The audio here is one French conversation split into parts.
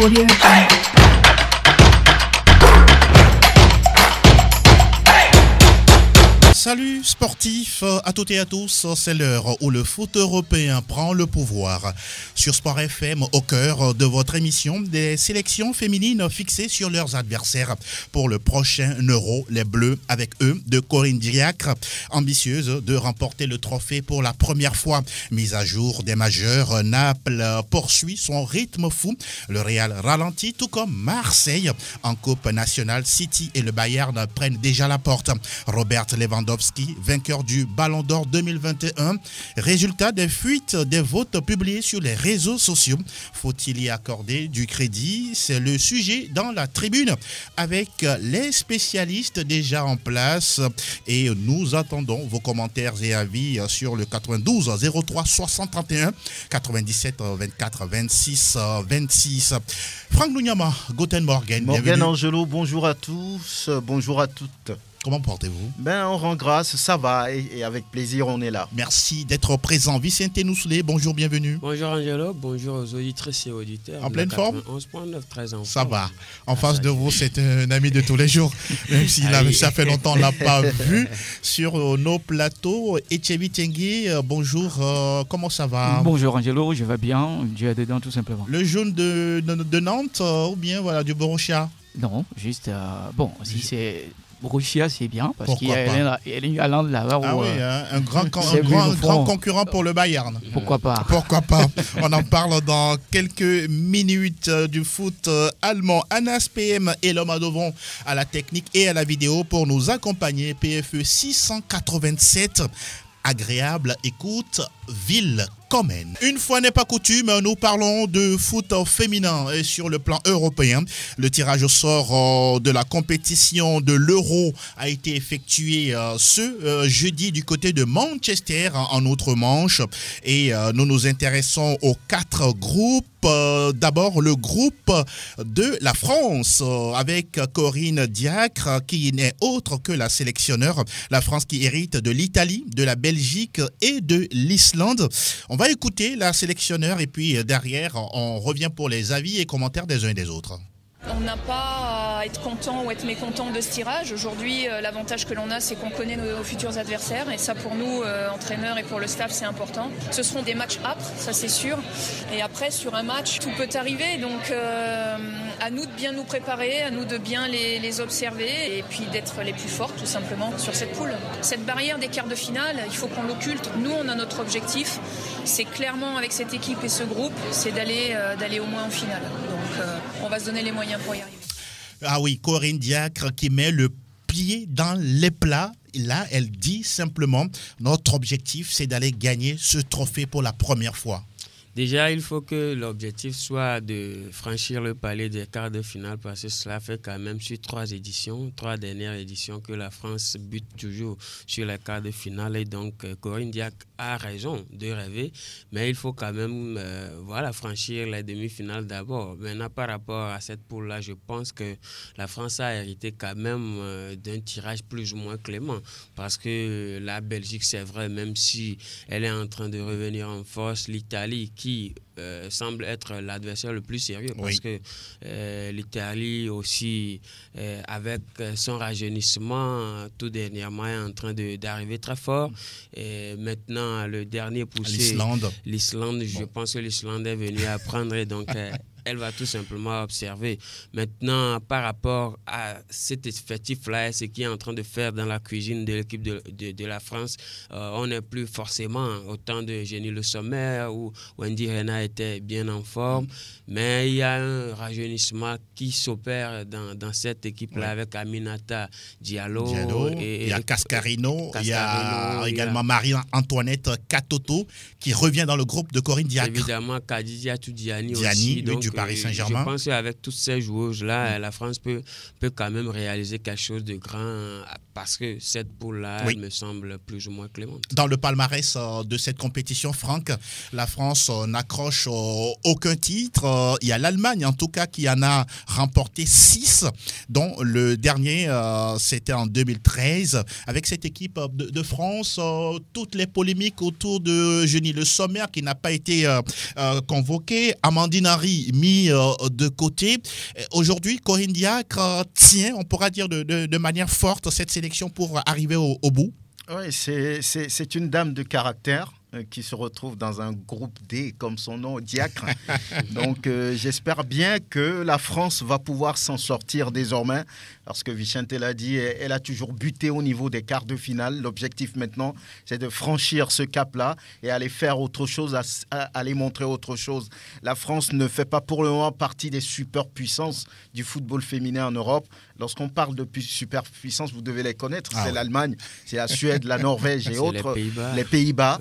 Audio Jungle. Salut sportifs à toutes et à tous, c'est l'heure où le foot européen prend le pouvoir. Sur Sport FM, au cœur de votre émission, des sélections féminines fixées sur leurs adversaires pour le prochain Euro, les Bleus avec eux de Corinne Diacre, ambitieuse de remporter le trophée pour la première fois. Mise à jour des majeurs, Naples poursuit son rythme fou, le Real ralentit tout comme Marseille. En Coupe nationale, City et le Bayern prennent déjà la porte. Robert Lewandowski, vainqueur du Ballon d'Or 2021. Résultat des fuites des votes publiés sur les réseaux sociaux. Faut-il y accorder du crédit? C'est le sujet dans la tribune avec les spécialistes déjà en place. Et nous attendons vos commentaires et avis sur le 92 03 60 31 97 24 26 26. Franck Lunyama, Guten Morgen. Morgan Angelo, bonjour à tous, bonjour à toutes. Comment portez-vous? On rend grâce, ça va et avec plaisir on est là. Merci d'être présent. Vicente Nousselé, bonjour, bienvenue. Bonjour Angelo, bonjour aux auditrices et auditeurs. En pleine forme? 11.9, très en forme. Ça va. En face de vous, c'est un ami de tous les jours. Même si ça fait longtemps qu'on ne l'a pas vu sur nos plateaux. Etchevi Tengue, bonjour, comment ça va? Bonjour Angelo, je vais bien, Dieu est dedans tout simplement. Le jaune de Nantes ou bien voilà, du Borussia? Non, juste, si c'est... Borussia, c'est bien, parce qu'il y a une Haaland là-bas. Ah oui, un grand concurrent pour le Bayern. Pourquoi pas? Pourquoi pas? On en parle dans quelques minutes du foot allemand. Anas PM et l'homme à devant à la technique et à la vidéo pour nous accompagner. PFE 687. Agréable écoute, ville commune. Une fois n'est pas coutume, nous parlons de foot féminin et sur le plan européen. Le tirage au sort de la compétition de l'Euro a été effectué ce jeudi du côté de Manchester en Outre-Manche et nous nous intéressons aux 4 groupes. D'abord le groupe de la France avec Corinne Diacre qui n'est autre que la sélectionneur. La France qui hérite de l'Italie, de la Belgique et de l'Islande. On va écouter la sélectionneur et puis derrière on revient pour les avis et commentaires des uns et des autres. On n'a pas à être content ou être mécontent de ce tirage. Aujourd'hui, l'avantage que l'on a, c'est qu'on connaît nos futurs adversaires. Et ça, pour nous, entraîneurs et pour le staff, c'est important. Ce seront des matchs âpres, ça c'est sûr. Et après, sur un match, tout peut arriver. Donc, à nous de bien nous préparer, à nous de bien les observer et puis d'être les plus fortes, tout simplement, sur cette poule. Cette barrière des quarts de finale, il faut qu'on l'occulte. Nous, on a notre objectif. C'est clairement, avec cette équipe et ce groupe, c'est d'aller au moins en finale. Donc, on va se donner les moyens pour y arriver. Ah oui, Corinne Diacre qui met le pied dans les plats. Là, elle dit simplement, notre objectif, c'est d'aller gagner ce trophée pour la première fois. Déjà, il faut que l'objectif soit de franchir le palier des quarts de finale parce que cela fait quand même sur 3 dernières éditions que la France bute toujours sur les quarts de finale. Et donc, Corinne Diacre a raison de rêver, mais il faut quand même franchir les demi-finales d'abord. Maintenant, par rapport à cette poule-là, je pense que la France a hérité quand même d'un tirage plus ou moins clément parce que la Belgique, c'est vrai, même si elle est en train de revenir en force, l'Italie qui semble être l'adversaire le plus sérieux parce que l'Italie aussi avec son rajeunissement tout dernièrement est en train d'arriver très fort et maintenant le dernier poussé l'Islande, je pense que l'Islande est venue apprendre et donc elle va tout simplement observer. Maintenant, par rapport à cet effectif-là, ce qui est en train de faire dans la cuisine de l'équipe de la France, on n'est plus forcément au temps de Jenny Le Sommer où Wendy Renard était bien en forme, mais il y a un rajeunissement qui s'opère dans cette équipe-là avec Aminata Diallo et il y a Cascarino, il y a également Marie-Antoinette Katoto qui revient dans le groupe de Corinne Diacre. Évidemment, Khadija Toudiani aussi. Donc, du Paris Saint-Germain. Je pense qu'avec toutes ces joueuses-là, la France peut quand même réaliser quelque chose de grand parce que cette poule-là me semble plus ou moins clémente. Dans le palmarès de cette compétition, Franck, la France n'accroche aucun titre. Il y a l'Allemagne, en tout cas, qui en a remporté 6, dont le dernier, c'était en 2013. Avec cette équipe de France, toutes les polémiques autour de Jenny Le Sommer, qui n'a pas été convoquée, Amandine Henry mis de côté. Aujourd'hui, Corinne Diacre tient, on pourra dire de manière forte, cette sélection pour arriver au bout. Oui, c'est une dame de caractère qui se retrouve dans un groupe D, comme son nom, Diacre. Donc, j'espère bien que la France va pouvoir s'en sortir désormais, parce que Vicente l'a dit, elle a toujours buté au niveau des quarts de finale. L'objectif maintenant, c'est de franchir ce cap-là et aller faire autre chose, aller montrer autre chose. La France ne fait pas pour le moment partie des superpuissances du football féminin en Europe. Lorsqu'on parle de superpuissance, vous devez les connaître. C'est l'Allemagne, c'est la Suède, la Norvège et autres. Les Pays-Bas.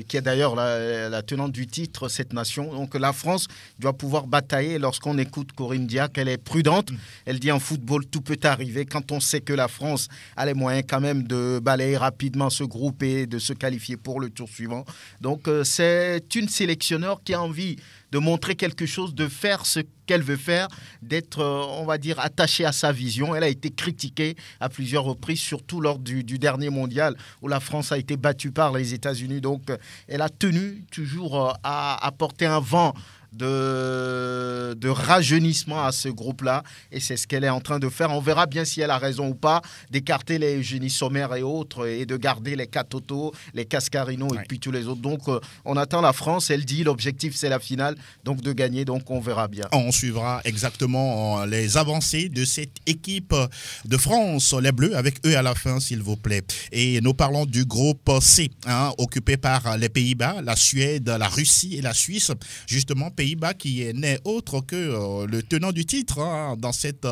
Qui est d'ailleurs la tenante du titre, cette nation. Donc la France doit pouvoir batailler. Lorsqu'on écoute Corinne Diacre, elle est prudente. Elle dit en football, tout peut arriver. Quand on sait que la France a les moyens quand même de balayer rapidement ce groupe et de se qualifier pour le tour suivant. Donc c'est une sélectionneur qui a envie de montrer quelque chose, de faire ce qu'elle veut faire, d'être, on va dire, attachée à sa vision. Elle a été critiquée à plusieurs reprises, surtout lors du dernier mondial, où la France a été battue par les États-Unis. Donc, elle a tenu toujours à apporter un vent de rajeunissement à ce groupe-là, et c'est ce qu'elle est en train de faire. On verra bien si elle a raison ou pas d'écarter les Eugénie Sommer et autres et de garder les Katoto, les Cascarino et puis tous les autres. Donc on attend la France, elle dit l'objectif c'est la finale, donc de gagner, donc on verra bien. On suivra exactement les avancées de cette équipe de France, les Bleus, avec eux à la fin s'il vous plaît. Et nous parlons du groupe C, occupé par les Pays-Bas, la Suède, la Russie et la Suisse, justement Pays-Bas qui est né autre que le tenant du titre dans cette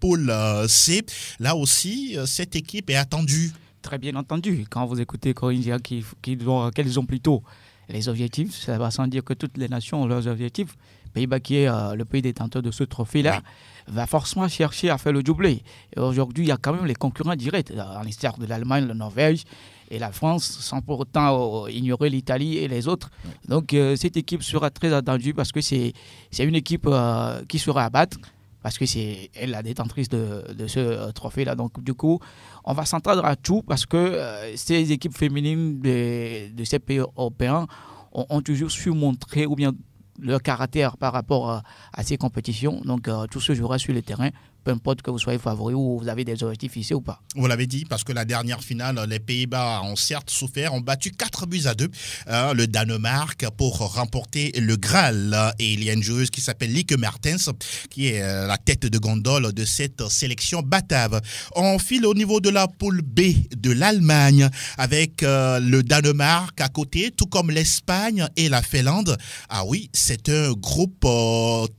poule C. Là aussi, cette équipe est attendue. Très bien entendu. Quand vous écoutez Corinne Diacre quels ont plutôt les objectifs, ça va sans dire que toutes les nations ont leurs objectifs. Pays-Bas qui est le pays détenteur de ce trophée-là, va forcément chercher à faire le doublé. Et aujourd'hui, il y a quand même les concurrents directs, à l'instar de l'Allemagne, la Norvège et la France, sans pour autant ignorer l'Italie et les autres. Donc cette équipe sera très attendue parce que c'est une équipe qui sera à battre, parce que c'est elle la détentrice de ce trophée-là. Donc du coup, on va s'entendre à tout parce que ces équipes féminines de ces pays européens ont toujours su montrer ou bien leur caractère par rapport à ces compétitions. Donc tout se jouera sur le terrain, peu importe que vous soyez favori ou vous avez des objectifs ici ou pas. Vous l'avez dit, parce que la dernière finale, les Pays-Bas ont certes souffert, ont battu 4-2 le Danemark pour remporter le Graal. Et il y a une joueuse qui s'appelle Lieke Mertens, qui est la tête de gondole de cette sélection batave. On file au niveau de la poule B de l'Allemagne, avec le Danemark à côté, tout comme l'Espagne et la Finlande. Ah oui, c'est un groupe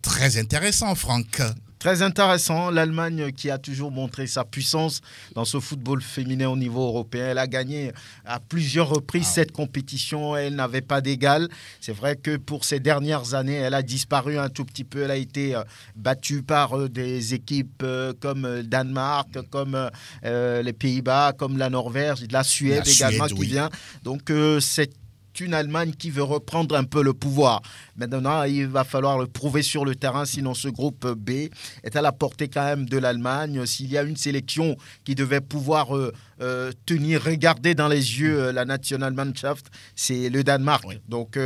très intéressant, Franck. Très intéressant, l'Allemagne qui a toujours montré sa puissance dans ce football féminin au niveau européen. Elle a gagné à plusieurs reprises cette compétition, elle n'avait pas d'égal. C'est vrai que pour ces dernières années, elle a disparu un tout petit peu. Elle a été battue par des équipes comme le Danemark, comme les Pays-Bas, comme la Norvège, la Suède également qui vient. Donc c'est une Allemagne qui veut reprendre un peu le pouvoir. Maintenant, il va falloir le prouver sur le terrain, sinon ce groupe B est à la portée quand même de l'Allemagne. S'il y a une sélection qui devait pouvoir regarder dans les yeux la Nationalmannschaft, c'est le Danemark. Oui. Donc,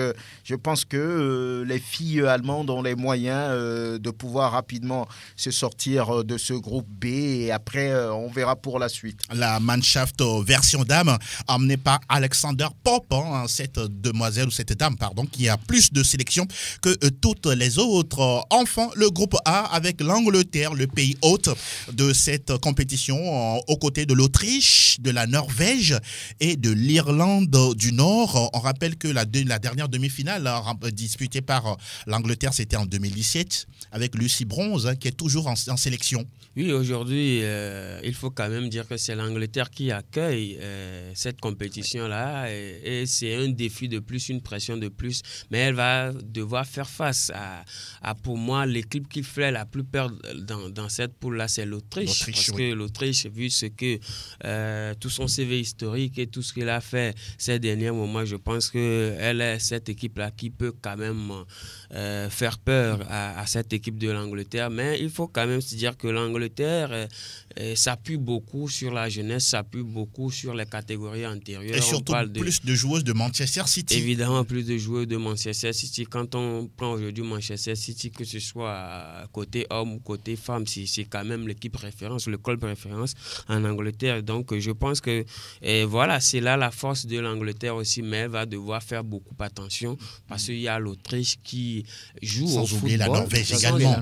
je pense que les filles allemandes ont les moyens de pouvoir rapidement se sortir de ce groupe B et après, on verra pour la suite. La Mannschaft version dame, emmenée par Alexander Popp, cette demoiselle ou cette dame, pardon, qui a plus de sélections que toutes les autres. Enfin, le groupe A avec l'Angleterre, le pays hôte de cette compétition, aux côtés de l'Autriche, de la Norvège et de l'Irlande du Nord. On rappelle que la dernière demi-finale disputée par l'Angleterre, c'était en 2017 avec Lucy Bronze, qui est toujours en sélection. Oui, aujourd'hui, il faut quand même dire que c'est l'Angleterre qui accueille cette compétition-là et c'est un défi de plus, une pression de plus, mais elle va devoir faire face à pour moi, l'équipe qui fait la plus peur dans cette poule-là, c'est l'Autriche. Parce que l'Autriche, vu ce que tout son CV historique et tout ce qu'il a fait ces derniers moments, je pense qu'elle est cette équipe-là qui peut quand même faire peur à cette équipe de l'Angleterre. Mais il faut quand même se dire que l'Angleterre s'appuie beaucoup sur la jeunesse, s'appuie beaucoup sur les catégories antérieures. Et surtout plus de joueuses de Manchester Manchester City. Évidemment, plus de joueurs de Manchester City. Quand on prend aujourd'hui Manchester City, que ce soit côté homme ou côté femme, c'est quand même l'équipe référence, le club référence en Angleterre. Donc, je pense que voilà, c'est là la force de l'Angleterre aussi, mais elle va devoir faire beaucoup attention parce qu'il y a l'Autriche qui joue sans au football. oublier la Norvège également.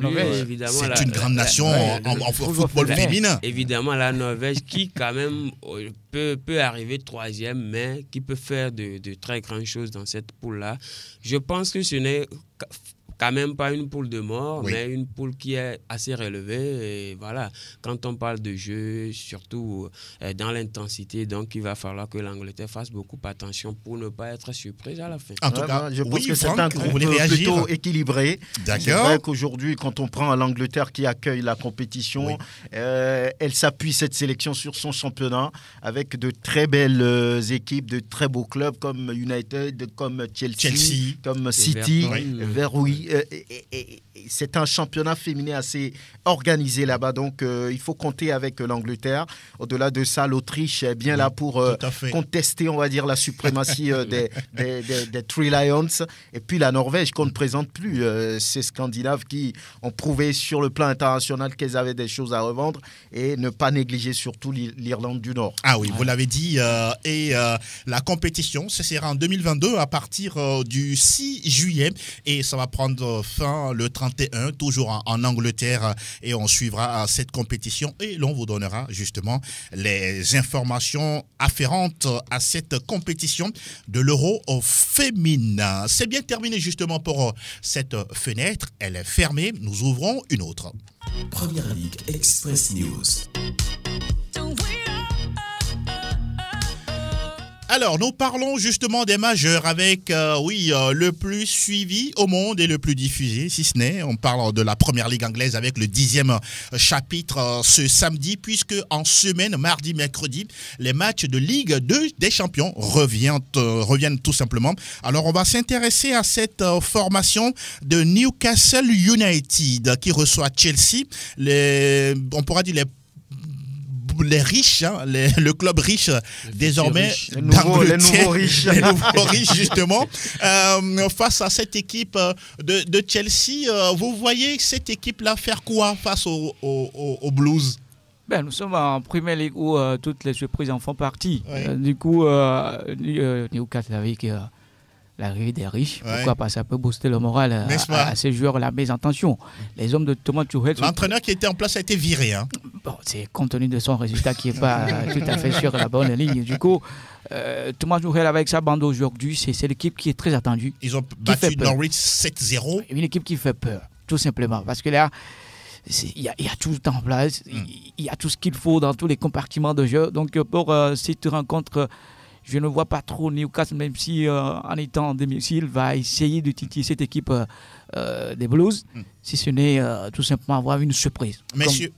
C'est une grande nation en football féminin. Évidemment, la Norvège qui, quand même, peut arriver troisième, mais qui peut faire de très grandes choses dans cette poule-là. Je pense que ce n'est quand même pas une poule de mort, mais une poule qui est assez relevée. Et voilà, quand on parle de jeu, surtout dans l'intensité, donc il va falloir que l'Angleterre fasse beaucoup attention pour ne pas être surprise à la fin. En tout cas, je pense que c'est un groupe plutôt équilibré. D'accord. C'est vrai qu'aujourd'hui, quand on prend l'Angleterre qui accueille la compétition, elle s'appuie cette sélection sur son championnat avec de très belles équipes, de très beaux clubs comme United, comme Chelsea. Comme City, c'est un championnat féminin assez organisé là-bas, donc il faut compter avec l'Angleterre. Au-delà de ça, l'Autriche est bien là pour contester, on va dire, la suprématie des Three Lions. Et puis la Norvège qu'on ne présente plus, ces Scandinaves qui ont prouvé sur le plan international qu'elles avaient des choses à revendre et ne pas négliger surtout l'Irlande du Nord. Ah oui, vous l'avez dit, et la compétition, ce sera en 2022 à partir du 6 juillet et ça va prendre fin le 31, toujours en Angleterre, et on suivra cette compétition et l'on vous donnera justement les informations afférentes à cette compétition de l'Euro féminin. C'est bien terminé justement pour cette fenêtre, elle est fermée, nous ouvrons une autre. Première Ligue Express News. Alors, nous parlons justement des majeurs avec, le plus suivi au monde et le plus diffusé, si ce n'est. On parle de la Première Ligue anglaise avec le 10e chapitre ce samedi, puisque en semaine, mardi, mercredi, les matchs de Ligue 2 des champions reviennent tout simplement. Alors, on va s'intéresser à cette formation de Newcastle United qui reçoit Chelsea. On pourra dire les riches, le club riche désormais les nouveaux riches. Les nouveaux riches justement, face à cette équipe de Chelsea. Vous voyez cette équipe-là faire quoi face aux Blues? Nous sommes en Première Ligue où toutes les surprises en font partie. Oui. Du coup, Newcastle avec l'arrivée des riches, pourquoi pas, ça peut booster le moral à ces joueurs-là. Mais attention, les hommes de Thomas Tuchel... L'entraîneur qui était en place a été viré. Bon, c'est compte tenu de son résultat qui n'est pas tout à fait sur la bonne ligne. Du coup, Thomas Tuchel avec sa bande aujourd'hui, c'est l'équipe qui est très attendue. Ils ont battu Norwich 7-0. Une équipe qui fait peur, tout simplement. Parce que là, il y a tout en place, il y a tout ce qu'il faut dans tous les compartiments de jeu. Donc pour cette rencontre... Je ne vois pas trop Newcastle, même si en étant en domicile, va essayer de titiller cette équipe des Blues, si ce n'est tout simplement avoir une surprise. Messieurs,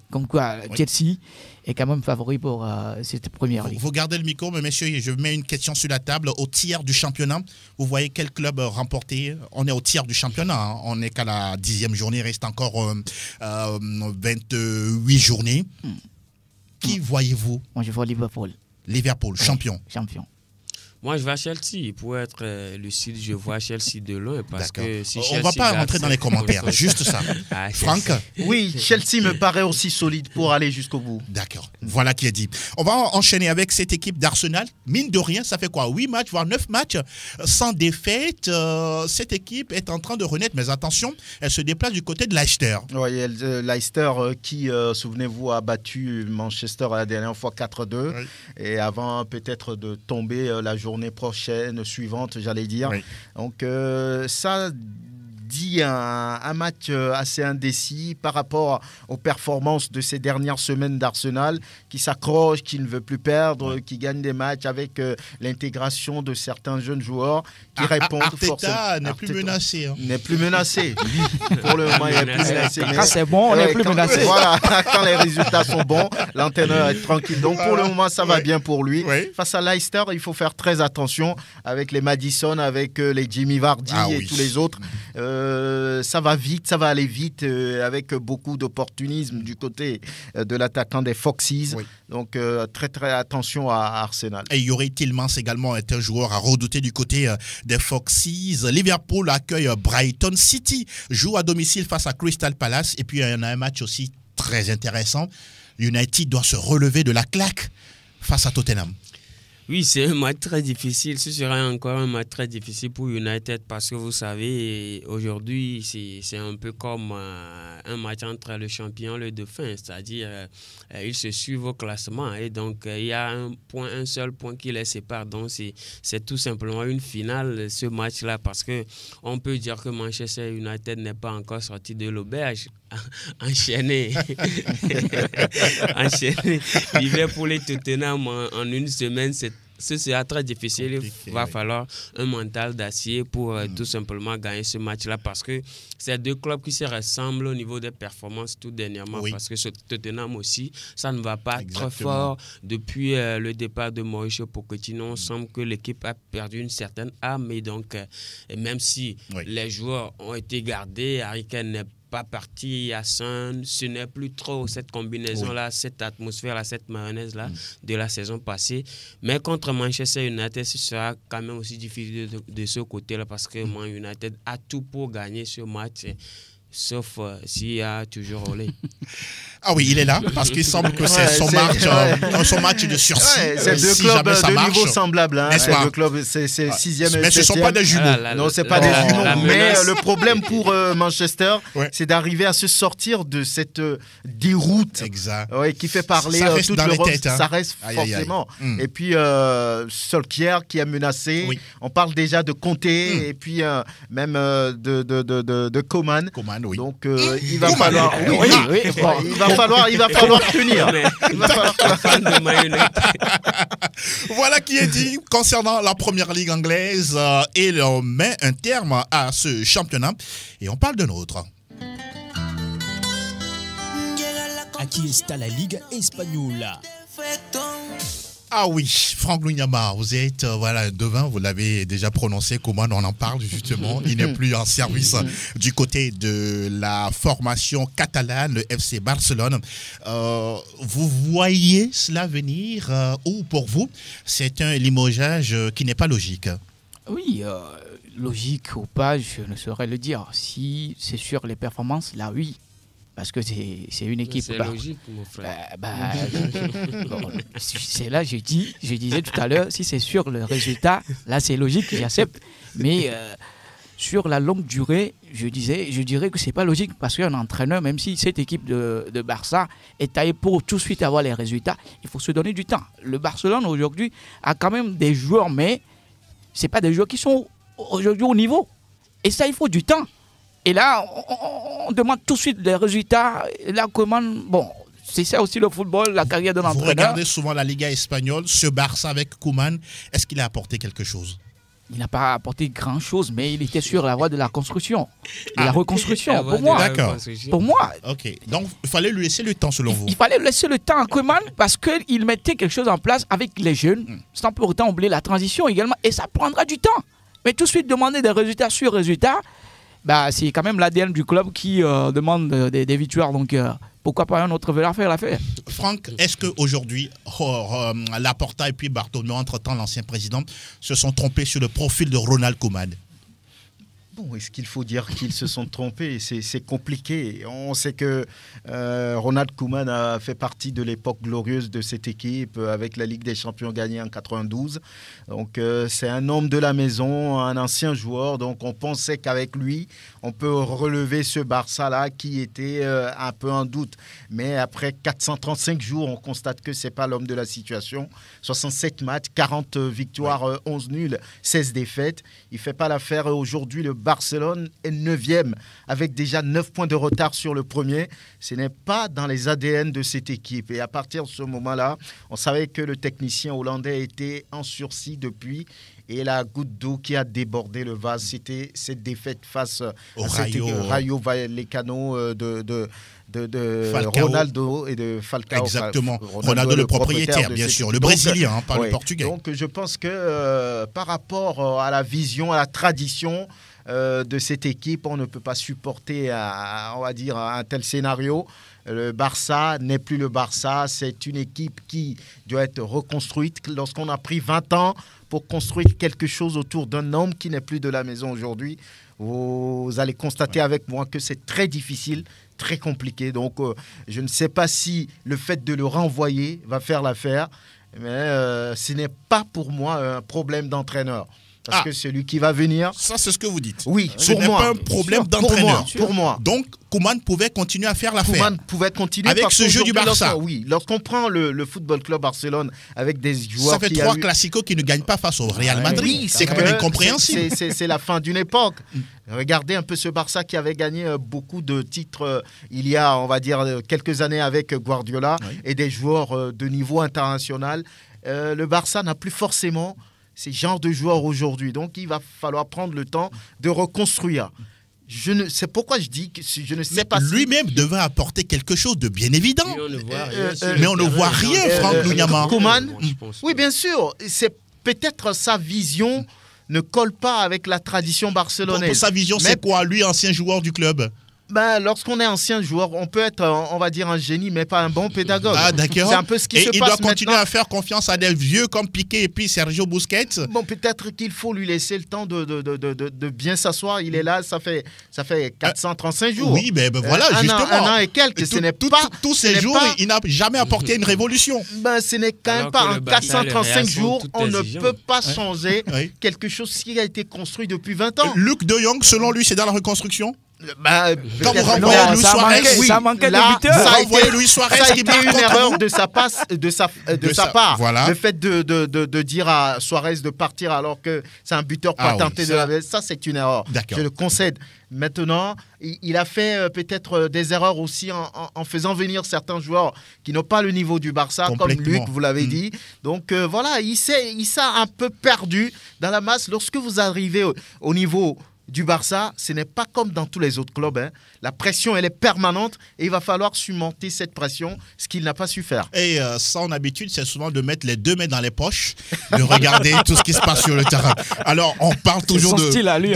comme quoi Chelsea est quand même favori pour cette première ligue. Vous gardez le micro, mais messieurs, je mets une question sur la table. Au tiers du championnat, vous voyez quel club remporter? On est au tiers du championnat, on n'est qu'à la 10e journée, il reste encore 28 journées. Qui voyez-vous? Moi, je vois Liverpool. Liverpool, champion. Moi, je vais à Chelsea. Pour être lucide, je vois Chelsea de loin. Parce que si on ne va pas rentrer dans les commentaires, juste ça. Franck? Oui, Chelsea me paraît aussi solide pour aller jusqu'au bout. D'accord, voilà qui est dit. On va enchaîner avec cette équipe d'Arsenal. Mine de rien, ça fait quoi? 8 matchs, voire 9 matchs sans défaite. Cette équipe est en train de renaître, mais attention, elle se déplace du côté de Leicester. Oui, Leicester qui, souvenez-vous, a battu Manchester la dernière fois 4-2. Oui. Et avant peut-être de tomber la journée suivante, j'allais dire. Oui. Donc ça dit un match assez indécis par rapport aux performances de ces dernières semaines d'Arsenal, qui s'accroche, qui ne veut plus perdre, qui gagne des matchs avec l'intégration de certains jeunes joueurs qui répondent forcément. Arteta n'est plus menacé. N'est plus menacé. Pour le moment, il n'est plus menacé. Quand c'est bon, on n'est plus menacé. Voilà, quand les résultats sont bons, l'entraîneur est tranquille. Donc pour le moment, ça va bien pour lui. Oui. Face à Leicester, il faut faire très attention avec les Maddison, avec les Jimmy Vardy et tous les autres. ça va vite, ça va aller vite avec beaucoup d'opportunisme du côté de l'attaquant des Foxes. Oui. Donc très très attention à Arsenal. Et Yuri Tillmans également est un joueur à redouter du côté des Foxes. Liverpool accueille Brighton. City joue à domicile face à Crystal Palace. Et puis il y en a un match aussi très intéressant. United doit se relever de la claque face à Tottenham. Oui, c'est un match très difficile. Ce sera encore un match très difficile pour United parce que vous savez, aujourd'hui, c'est un peu comme un match entre le champion et le dauphin. C'est-à-dire, ils se suivent au classement. Et donc, il y a un seul point qui les sépare. Donc, c'est tout simplement une finale, ce match-là. Parce qu'on peut dire que Manchester United n'est pas encore sorti de l'auberge. Enchaîné Liverpool et Tottenham en une semaine, ce sera très difficile. Compliqué, il va falloir un mental d'acier pour tout simplement gagner ce match-là parce que c'est deux clubs qui se ressemblent au niveau des performances tout dernièrement parce que ce Tottenham aussi, ça ne va pas trop fort depuis le départ de Mauricio Pochettino. On semble que l'équipe a perdu une certaine âme et donc même si les joueurs ont été gardés, Harry Kane n'est pas parti à Son, ce n'est plus trop cette combinaison-là, cette atmosphère-là, cette mayonnaise-là de la saison passée. Mais contre Manchester United, ce sera quand même aussi difficile de ce côté-là parce que Man United a tout pour gagner ce match. Sauf s'il y a toujours Olé. Ah oui, il est là parce qu'il semble que c'est son match de sursis. C'est deux clubs de niveau semblable. Hein. C'est deux clubs, c'est 6e et 7e. Mais ce ne sont pas des jumeaux. Non, ce n'est pas des jumeaux. Mais le problème pour Manchester, c'est d'arriver à se sortir de cette déroute qui fait parler toute l'Europe. Ça reste forcément. Et puis, Solskjaer qui est menacé. On parle déjà de Conte et puis même de Coman. Donc il va falloir il va falloir tenir. Voilà qui est dit concernant la première ligue anglaise et l'on met un terme à ce championnat et on parle d'un autre. Aquí está la Liga Española. Ah oui, Franck Lunyama, vous êtes devin, vous l'avez déjà prononcé, comment on en parle justement, il n'est plus en service du côté de la formation catalane, le FC Barcelone. Vous voyez cela venir ou pour vous, c'est un limogeage qui n'est pas logique? Oui, logique ou pas, je ne saurais le dire. Si c'est sur les performances, là oui. Parce que c'est une équipe. C'est logique, mon frère. C'est là, je disais tout à l'heure, si c'est sur le résultat, là c'est logique, j'accepte. Mais sur la longue durée, je dirais que c'est pas logique parce qu'un entraîneur, même si cette équipe de Barça est taillée pour tout de suite avoir les résultats, il faut se donner du temps. Le Barcelone aujourd'hui a quand même des joueurs, mais c'est pas des joueurs qui sont aujourd'hui au niveau. Et ça, il faut du temps. Et là, on demande tout de suite les résultats. La commande, bon, c'est ça aussi le football, la carrière de l'entraîneur. Vous regardez souvent la Liga espagnole, ce Barça avec Koeman, est-ce qu'il a apporté quelque chose? Il n'a pas apporté grand-chose, mais il était sur la voie de la construction, de la reconstruction, pour moi. D'accord. Pour moi. Ok, donc il fallait lui laisser le temps selon vous. Il fallait laisser le temps à Koeman parce qu'il mettait quelque chose en place avec les jeunes, sans pour autant oublier la transition également, et ça prendra du temps. Mais tout de suite demander des résultats sur résultats, c'est quand même l'ADN du club qui demande des victoires. Donc, pourquoi pas un autre veut faire l'affaire. Franck, est-ce qu'aujourd'hui, Laporta et puis Bartomeu, entre-temps l'ancien président, se sont trompés sur le profil de Ronald Koeman? Bon, est-ce qu'il faut dire qu'ils se sont trompés? C'est compliqué. On sait que Ronald Koeman a fait partie de l'époque glorieuse de cette équipe avec la Ligue des Champions gagnée en 92. Donc c'est un homme de la maison, un ancien joueur. Donc on pensait qu'avec lui, on peut relever ce Barça-là qui était un peu en doute. Mais après 435 jours, on constate que ce n'est pas l'homme de la situation. 67 matchs, 40 victoires, 11 nuls, 16 défaites. Il ne fait pas l'affaire aujourd'hui. Le Barcelone est 9e avec déjà 9 points de retard sur le premier. Ce n'est pas dans les ADN de cette équipe. Et à partir de ce moment-là, on savait que le technicien hollandais était en sursis depuis. Et la goutte d'eau qui a débordé le vase, c'était cette défaite face au Rayo Vallecano de Ronaldo et de Falcao. Exactement. Ronaldo le propriétaire, bien sûr. Le Brésilien, pas le Portugais. Donc je pense que par rapport à la vision, à la tradition, de cette équipe. On ne peut pas supporter, on va dire, un tel scénario. Le Barça n'est plus le Barça. C'est une équipe qui doit être reconstruite. Lorsqu'on a pris 20 ans pour construire quelque chose autour d'un homme qui n'est plus de la maison aujourd'hui, vous allez constater avec moi que c'est très difficile, très compliqué. Donc, je ne sais pas si le fait de le renvoyer va faire l'affaire, mais ce n'est pas pour moi un problème d'entraîneur. Parce que celui qui va venir... Ça, c'est ce que vous dites. Oui, ce n'est pas un problème d'entraîneur. Pour moi. Donc, Koeman pouvait continuer à faire l'affaire. Koeman pouvait continuer avec ce jeu du Barça. Lorsqu'on prend le Football Club Barcelone avec des joueurs... Ça fait 3 classicos qui ne gagnent pas face au Real Madrid. Oui, c'est quand même incompréhensible. C'est la fin d'une époque. Regardez un peu ce Barça qui avait gagné beaucoup de titres il y a, on va dire, quelques années avec Guardiola et des joueurs de niveau international. Le Barça n'a plus forcément ces genres de joueurs aujourd'hui. Donc, il va falloir prendre le temps de reconstruire. C'est pourquoi je dis que je ne sais pas lui-même devait apporter quelque chose de bien évident. Mais on ne voit rien, Franck Luyama. Koeman, oui, bien sûr. C'est peut-être sa vision ne colle pas avec la tradition barcelonaise. Pour sa vision, c'est quoi, lui, ancien joueur du club? Lorsqu'on est ancien joueur, on peut être, on va dire, un génie, mais pas un bon pédagogue. Ah, d'accord. C'est un peu ce qui se passe il doit continuer maintenant. à faire confiance à des vieux comme Piqué et puis Sergio Busquets. Bon, peut-être qu'il faut lui laisser le temps de bien s'asseoir. Il est là, ça fait 435 jours. Oui, mais voilà, justement. Un an et quelques, ce n'est pas... Tous ces jours, il n'a jamais apporté une révolution. Ce n'est quand même pas en 435 jours, on ne peut pas changer quelque chose qui a été construit depuis 20 ans. Luc de Jong, selon lui, c'est dans la reconstruction? Quand vous renvoyez Luis Suarez, ça manquait de buteur. Ça a été une erreur de sa part. Voilà. Le fait de dire à Suarez de partir alors que c'est un buteur patenté de la VS, ça c'est une erreur. Je le concède. Maintenant, il a fait peut-être des erreurs aussi en faisant venir certains joueurs qui n'ont pas le niveau du Barça, comme Luc, vous l'avez dit. Donc voilà, il s'est un peu perdu dans la masse. Lorsque vous arrivez au niveau du Barça, ce n'est pas comme dans tous les autres clubs. La pression, elle est permanente et il va falloir surmonter cette pression, ce qu'il n'a pas su faire. Et son habitude, c'est souvent de mettre les 2 mains dans les poches, de regarder tout ce qui se passe sur le terrain. Alors, on parle toujours de... style à lui.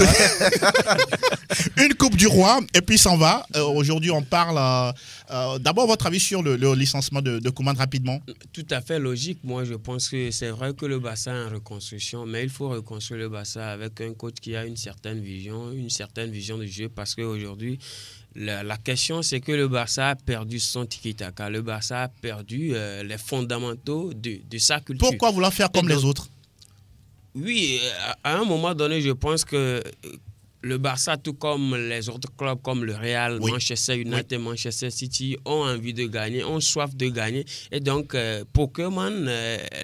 Une Coupe du Roi, et puis s'en va. Aujourd'hui, on parle... D'abord, votre avis sur le licenciement de Koeman rapidement? Tout à fait logique. Moi, je pense que c'est vrai que le Barça est en reconstruction, mais il faut reconstruire le Barça avec un coach qui a une certaine vision de jeu, parce qu'aujourd'hui, la question, c'est que le Barça a perdu son tiki-taka. Le Barça a perdu les fondamentaux de sa culture. Pourquoi vouloir faire comme les autres? Oui, à un moment donné, je pense que le Barça, tout comme les autres clubs comme le Real, Manchester United, Manchester City, ont envie de gagner, ont soif de gagner. Et donc, pour Koeman,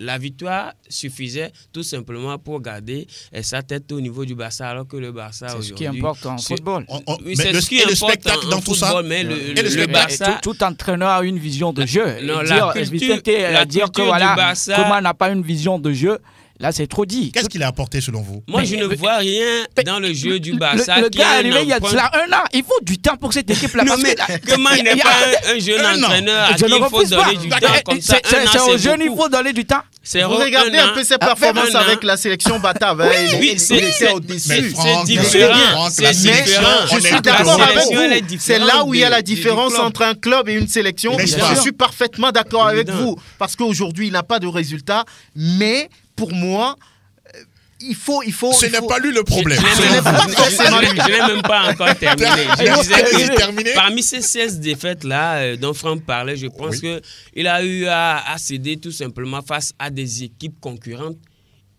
la victoire suffisait tout simplement pour garder sa tête au niveau du Barça, alors que le Barça aujourd'hui... C'est ce qui importe en football. Oui, c'est ce qui importe spectacle dans tout ça. Mais le Barça... Tout entraîneur a une vision de jeu. Non, dire que voilà, Koeman n'a pas une vision de jeu, là, c'est trop dit. Qu'est-ce qu'il a apporté selon vous? Moi, je ne vois rien dans le jeu du Barça. Le gars est arrivé il y a un an. Il faut du temps pour cette équipe-là. Non, mais Koeman n'est pas un jeune entraîneur à qui il faut donner du temps comme ça. C'est aux jeunes, il faut donner du temps. Vous regardez un peu ses performances avec la sélection Bata. Oui, c'est au-dessus. C'est différent. C'est différent. Je suis d'accord avec vous. C'est là où il y a la différence entre un club et une sélection. Je suis parfaitement d'accord avec vous. Parce qu'aujourd'hui, il n'a pas de résultat. Mais pour moi, il faut. Ce n'est pas lui le problème. Je n'ai même pas encore terminé. Je disais que parmi ces 16 défaites-là dont Franck parlait, je pense qu'il a eu à céder tout simplement face à des équipes concurrentes.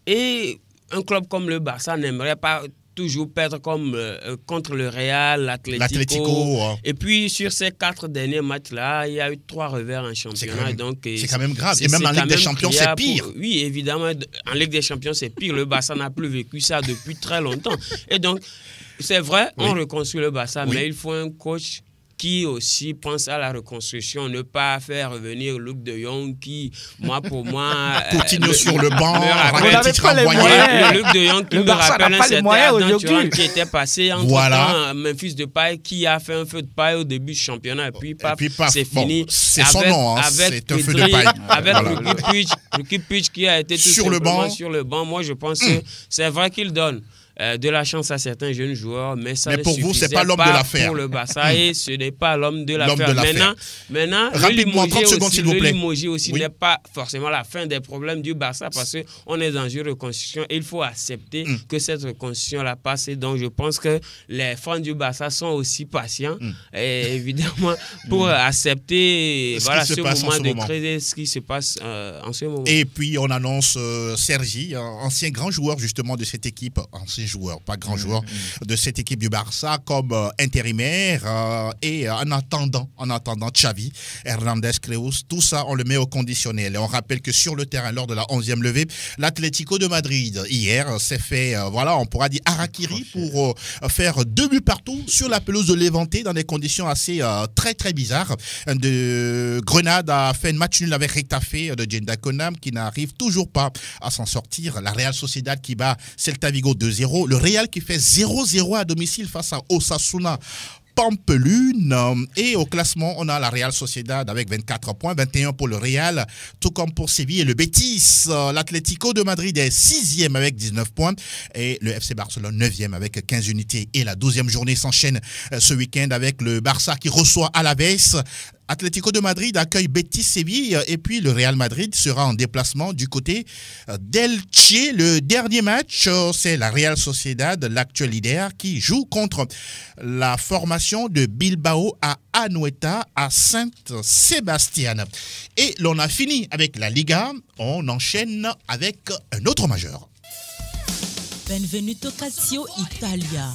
Et un club comme le Barça n'aimerait pas toujours perdre comme contre le Real, l'Atlético. Et puis sur ces 4 derniers matchs-là, il y a eu 3 revers en championnat. C'est quand même grave. Et même en Ligue des Champions, c'est pire. Oui, évidemment, en Ligue des Champions, c'est pire. Le Barça n'a plus vécu ça depuis très longtemps. Et donc, c'est vrai, on reconstruit le Barça, mais il faut un coach qui aussi pense à la reconstruction, ne pas faire revenir Luc de Jong qui, pour moi... Coutinho sur le banc, Rakitic renvoyé. Luc de Jong qui me rappelle un certain Adam qui était passé entre Memphis Depay qui a fait un feu de paille au début du championnat et puis paf, c'est fini. C'est son nom, c'est un feu de paille. Avec Ruki Puig qui a été tout simplement sur le banc. Moi, je pense que c'est vrai qu'il donne. de la chance à certains jeunes joueurs, mais ça ne pour vous, c'est suffisait pas l'homme de l'affaire. pour le Barça et ce n'est pas l'homme de l'affaire. Maintenant, rapidement, 30 secondes s'il vous plaît. Le limoger aussi n'est pas forcément la fin des problèmes du Barça parce qu'on est dans une reconstruction et il faut accepter que cette reconstruction-là passe. Et donc, je pense que les fans du Barça sont aussi patients, et évidemment, pour accepter ce moment de crise, ce qui se passe en ce moment. Et puis, on annonce Sergi, ancien grand joueur justement de cette équipe, ancien joueur, pas grand joueur, de cette équipe du Barça comme intérimaire et en attendant Xavi, Hernandez, Creus, tout ça on le met au conditionnel. Et on rappelle que sur le terrain, lors de la 11e levée, l'Atlético de Madrid hier s'est fait, on pourra dire harakiri pour faire 2 buts partout sur la pelouse de Levante dans des conditions assez très très bizarres. Grenade a fait un match nul avec Retafe de Jenda Konam qui n'arrive toujours pas à s'en sortir. La Real Sociedad qui bat Celta Vigo 2-0. Le Real qui fait 0-0 à domicile face à Osasuna Pampelune. Et au classement, on a la Real Sociedad avec 24 points, 21 pour le Real, tout comme pour Séville et le Betis. L'Atlético de Madrid est 6e avec 19 points et le FC Barcelone 9e avec 15 unités. Et la 12e journée s'enchaîne ce week-end avec le Barça qui reçoit Alaves. Atlético de Madrid accueille Betis Séville et puis le Real Madrid sera en déplacement du côté d'Elche. Le dernier match, c'est la Real Sociedad, l'actuel leader, qui joue contre la formation de Bilbao à Anoeta à Saint-Sébastien. Et l'on a fini avec la Liga, on enchaîne avec un autre majeur. Benvenuto Calcio Italia.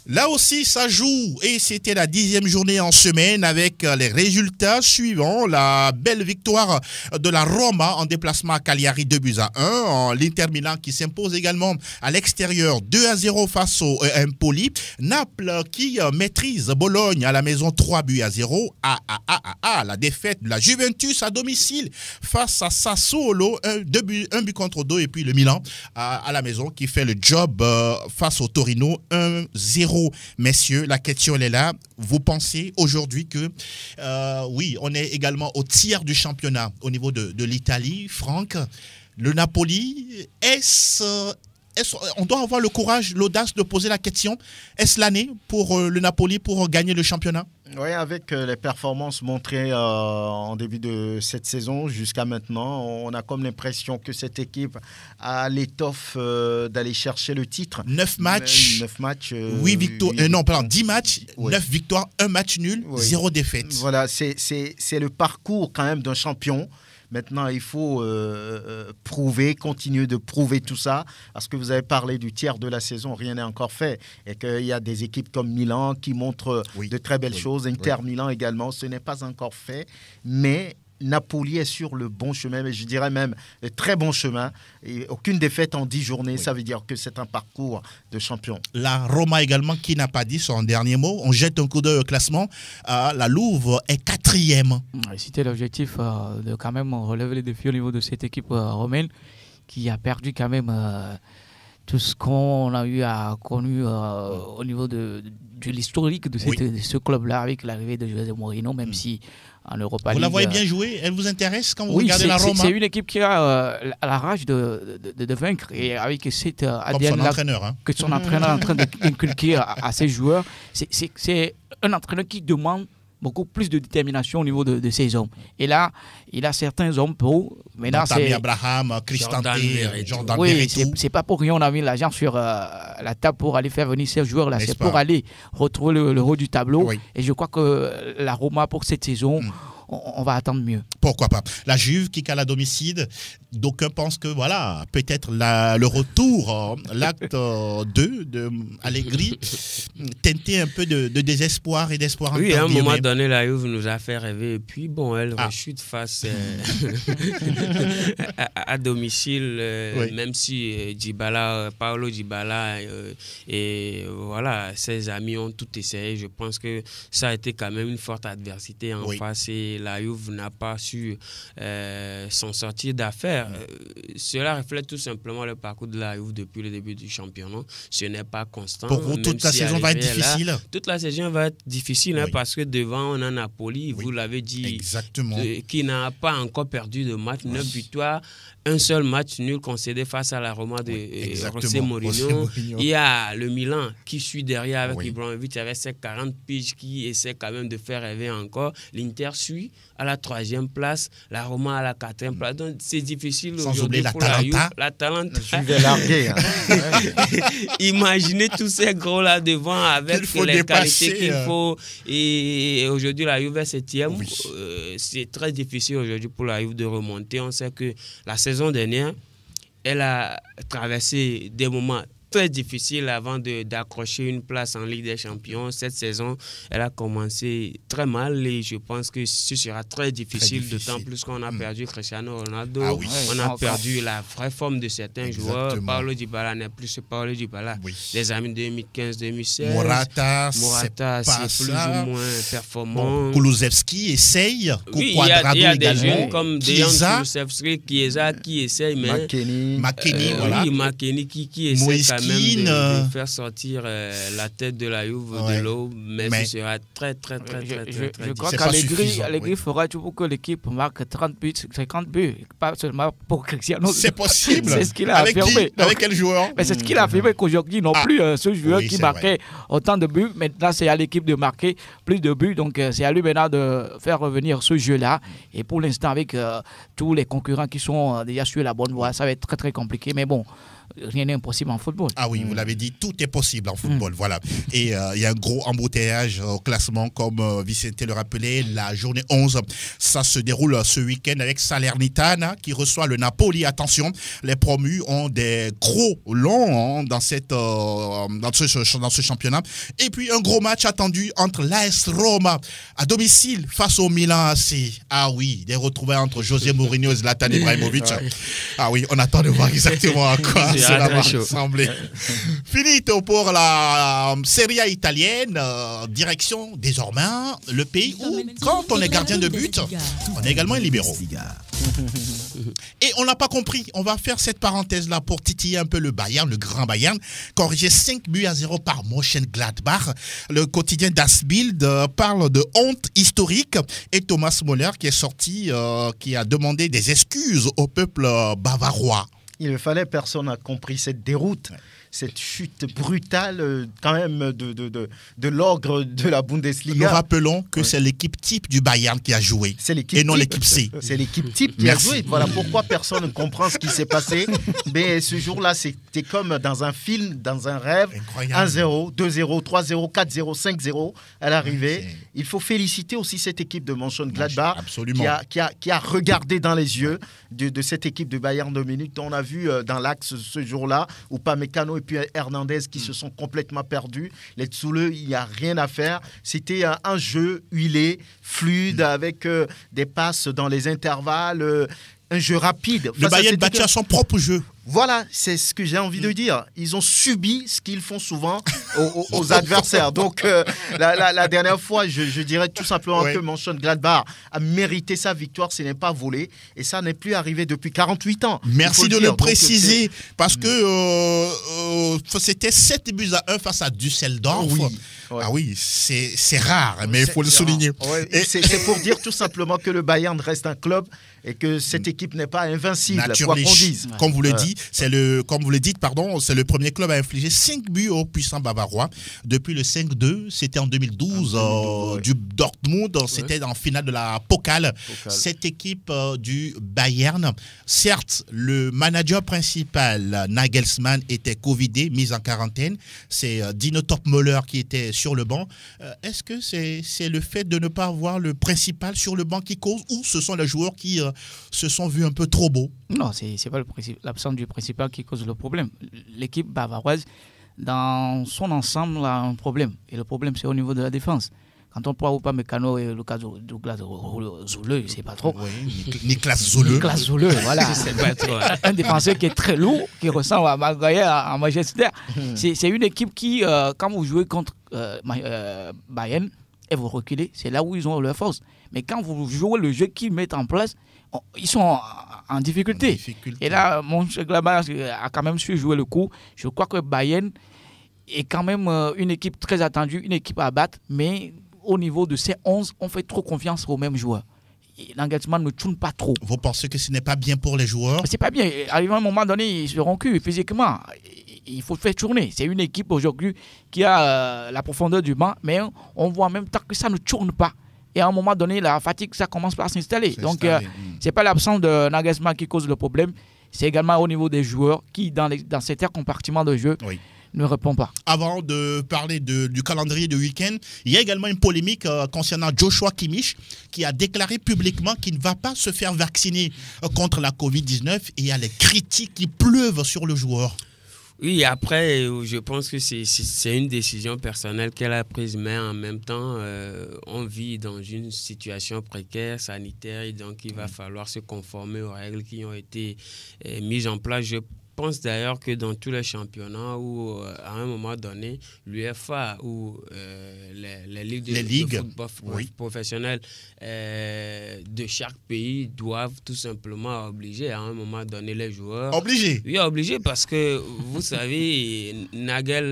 Là aussi, ça joue et c'était la 10e journée en semaine avec les résultats suivants. La belle victoire de la Roma en déplacement à Cagliari 2-1. L'Inter Milan qui s'impose également à l'extérieur 2-0 face au Empoli. Naples qui maîtrise Bologne à la maison 3-0. La défaite de la Juventus à domicile face à Sassuolo 1 but contre 2. Et puis le Milan à la maison qui fait le job face au Torino 1-0. Messieurs, la question elle est là. Vous pensez aujourd'hui que oui, on est également au tiers du championnat au niveau de l'Italie. Franck, le Napoli, on doit avoir le courage, l'audace de poser la question. Est-ce l'année pour le Napoli pour gagner le championnat? Oui, avec les performances montrées en début de cette saison jusqu'à maintenant, on a comme l'impression que cette équipe a l'étoffe d'aller chercher le titre. 9 matchs, 8 victoires, 10 matchs, 9 victoires, 1 match nul, 0 défaite. Voilà, c'est le parcours quand même d'un champion. Maintenant, il faut continuer de prouver tout ça, parce que vous avez parlé du tiers de la saison, rien n'est encore fait, et qu'il y a des équipes comme Milan qui montrent de très belles choses, Inter Milan également, ce n'est pas encore fait, mais Napoli est sur le bon chemin, mais je dirais même le très bon chemin. Et aucune défaite en 10 journées, ça veut dire que c'est un parcours de champion. La Roma également, qui n'a pas dit son dernier mot. On jette un coup d'œil au classement. La Louve est 4e. C'était l'objectif de quand même relever les défis au niveau de cette équipe romaine qui a perdu quand même tout ce qu'on a eu à connu au niveau de l'historique de ce club-là avec l'arrivée de José Mourinho, même si en Europa League... Vous la voyez bien jouer? Elle vous intéresse quand vous regardez la Roma? C'est une équipe qui a la rage de vaincre et avec cette ADN-là que son entraîneur est en train d'inculquer à ses joueurs. C'est un entraîneur qui demande beaucoup plus de détermination au niveau de ses hommes. Et là, il a certains hommes pour... Tammy Abraham, Cristante, Jordan Verretou. Oui, c'est pas pour rien on a mis l'argent sur la table pour aller faire venir ces joueurs-là. C'est pour aller retrouver le haut du tableau. Oui. Et je crois que la Roma, pour cette saison... On va attendre mieux. Pourquoi pas. La Juve qui cale à domicile, d'aucuns pensent que voilà, peut-être le retour, l'acte 2 de Allegri, teinté un peu de désespoir et d'espoir. Oui, à un moment donné, la Juve nous a fait rêver. Et puis bon, elle rechute face à domicile, même si Paolo Dybala et voilà, ses amis ont tout essayé. Je pense que ça a été quand même une forte adversité en face et et la Juve n'a pas su s'en sortir d'affaire. Cela reflète tout simplement le parcours de la Juve depuis le début du championnat. Ce n'est pas constant. Pour vous, toute la saison va être difficile. Toute la saison va être difficile parce que devant, on a Napoli, vous l'avez dit, exactement, qui n'a pas encore perdu de match, 9 victoires, un seul match nul concédé face à la Roma de José Mourinho. Il y a le Milan qui suit derrière avec Ibrahimovic avec ses 40 piges qui essaie quand même de faire rêver encore. L'Inter suit à la 3e place, la Roma à la 4e place. Donc c'est difficile aujourd'hui pour la Juve. L'Atalanta. Je vais larguer. Imaginez tous ces gros-là devant avec les qualités qu'il faut. Et aujourd'hui, la Juve est 7e. C'est très difficile aujourd'hui pour la Juve de remonter. On sait que la saison dernière, elle a traversé des moments très difficile avant d'accrocher une place en Ligue des Champions. Cette saison, elle a commencé très mal et je pense que ce sera très difficile. D'autant plus qu'on a perdu Cristiano Ronaldo. On a perdu la vraie forme de certains joueurs. Paulo Dybala n'est plus ce Paulo Dybala. Les amis 2015-2016. Morata, c'est plus ou moins performant. Kulusevski essaye. Oui, il y a des jeunes comme Dejan Kulusevski, Chiesa qui essayent, mais McKennie, voilà. Oui, McKennie qui essaie quand même de faire sortir la tête de la Juve de l'eau, mais ce sera très difficile. Je crois qu'Allegri fera tout pour que l'équipe marque 30 buts, 50 buts, pas seulement pour Cristiano. C'est possible. C'est ce qu'il a affirmé. Avec quel joueur? Mais c'est ce qu'il a affirmé qu'aujourd'hui non plus ce joueur qui marquait autant de buts. Maintenant, c'est à l'équipe de marquer plus de buts. Donc, c'est à lui maintenant de faire revenir ce jeu-là. Et pour l'instant, avec tous les concurrents qui sont déjà sur la bonne voie, ça va être très compliqué. Mais bon, rien n'est impossible en football. Ah oui, vous l'avez dit, tout est possible en football, voilà. Et il y a un gros embouteillage au classement, comme Vicente le rappelait, la journée 11, ça se déroule ce week-end avec Salernitana qui reçoit le Napoli. Attention, les promus ont des gros longs dans ce championnat. Et puis un gros match attendu entre l'AS Roma à domicile face au Milan AC. Ah oui, des retrouvailles entre José Mourinho et Zlatan Ibrahimovic. Ah oui, on attend de voir exactement à quoi cela va ressembler. Finito pour la Serie A italienne, direction désormais le pays où, quand on est gardien de but, on est également un libéro. Et on n'a pas compris, on va faire cette parenthèse-là pour titiller un peu le Bayern, le grand Bayern, corrigé 5-0 par Mönchengladbach. Le quotidien Das Bild parle de honte historique et Thomas Müller qui est sorti, qui a demandé des excuses au peuple bavarois. Il ne fallait, personne n'a compris cette déroute, cette chute brutale quand même de l'ogre de la Bundesliga. Nous rappelons que c'est l'équipe type du Bayern qui a joué et non l'équipe C. C'est l'équipe type qui a joué. Voilà pourquoi personne ne comprend ce qui s'est passé. Mais ce jour-là, c'était comme dans un film, dans un rêve. 1-0, 2-0, 3-0, 4-0, 5-0 à l'arrivée. Il faut féliciter aussi cette équipe de Mönchengladbach qui a regardé dans les yeux de cette équipe de Bayern de Munich. On a vu dans l'axe ce jour-là où Upamecano et puis Hernandez qui se sont complètement perdus. Les Tsoule, il n'y a rien à faire. C'était un jeu huilé, fluide, avec des passes dans les intervalles, un jeu rapide. Le Bayern battu à son propre jeu. Voilà, c'est ce que j'ai envie de dire. Ils ont subi ce qu'ils font souvent aux adversaires. Donc, la dernière fois, je dirais tout simplement que Mönchengladbach a mérité sa victoire. Ce n'est pas volé. Et ça n'est plus arrivé depuis 48 ans. Merci de le préciser. Parce que c'était 7-1 face à Düsseldorf. Ah oui, c'est rare, mais il faut le souligner. C'est pour dire tout simplement que le Bayern reste un club et que cette équipe n'est pas invincible, quoi qu'on dise. Comme vous le dites, c'est le premier club à infliger 5 buts aux puissants bavarois. Depuis le 5-2, c'était en 2012 du Dortmund, c'était en finale de la Pokal. Cette équipe du Bayern, certes, le manager principal, Nagelsmann, était covidé, mis en quarantaine. C'est Dino Topmöller qui était sur le banc. Est-ce que c'est le fait de ne pas avoir le principal sur le banc qui cause, ou ce sont les joueurs qui se sont vus un peu trop beaux? Non, c'est pas l'absence du principal qui cause le problème. L'équipe bavaroise, dans son ensemble, a un problème. Et le problème, c'est au niveau de la défense. Quand on prend Upamecano et Douglas Zoule, c'est pas trop. Oui, Niklas Zoule, voilà. C'est pas trop. Un défenseur qui est très lourd, qui ressemble à Maguire en Manchester. C'est une équipe qui, quand vous jouez contre Bayern, et vous reculez, c'est là où ils ont leur force. Mais quand vous jouez le jeu qu'ils mettent en place, ils sont en difficulté. Et là, mon Glaba a quand même su jouer le coup. Je crois que Bayern est quand même une équipe très attendue, une équipe à battre, mais au niveau de ces 11, on fait trop confiance aux mêmes joueurs. L'engagement ne tourne pas trop. Vous pensez que ce n'est pas bien pour les joueurs? C'est pas bien. Arrivé à un moment donné, ils seront cuits physiquement. Il faut faire tourner. C'est une équipe aujourd'hui qui a la profondeur du banc, mais on voit en même temps que ça ne tourne pas. Et à un moment donné, la fatigue, ça commence par s'installer. Donc, c'est pas l'absence de Nagelsmann qui cause le problème. C'est également au niveau des joueurs qui, dans certains compartiments de jeu, ne répond pas. Avant de parler du calendrier de week-end, il y a également une polémique concernant Joshua Kimmich qui a déclaré publiquement qu'il ne va pas se faire vacciner contre la Covid-19 et il y a les critiques qui pleuvent sur le joueur. Oui, après, je pense que c'est une décision personnelle qu'elle a prise, mais en même temps, on vit dans une situation précaire, sanitaire, et donc il va falloir se conformer aux règles qui ont été mises en place. Je pense d'ailleurs que dans tous les championnats où, à un moment donné, l'UEFA ou les ligues de football professionnelles de chaque pays doivent tout simplement obliger à un moment donné les joueurs. Obligé? Oui, obligé parce que, vous savez, Nagelsmann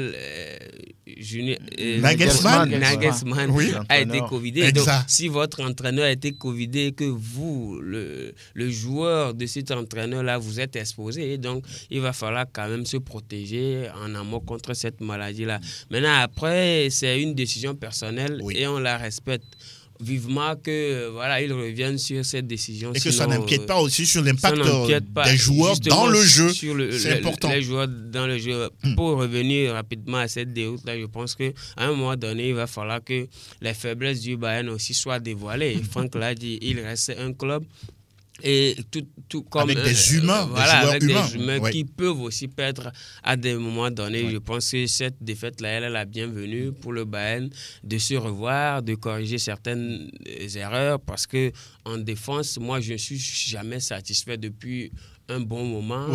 a été covidé. Donc, si votre entraîneur a été covidé et que vous, le joueur de cet entraîneur-là, vous êtes exposé, donc il va falloir quand même se protéger en amont contre cette maladie-là. Maintenant, après, c'est une décision personnelle et on la respecte. Vivement que ils reviennent sur cette décision. Et que ça n'empiète pas aussi sur l'impact des joueurs dans le jeu. C'est important. Les joueurs dans le jeu. Pour revenir rapidement à cette déroute-là, je pense qu'à un moment donné, il va falloir que les faiblesses du Bayern aussi soient dévoilées. Franck l'a dit, il reste un club. Et tout comme avec des humains, des humains qui peuvent aussi perdre à des moments donnés. Je pense que cette défaite-là, elle est la bienvenue pour le Bayern de se revoir, de corriger certaines erreurs, parce que en défense, moi, je ne suis jamais satisfait depuis un bon moment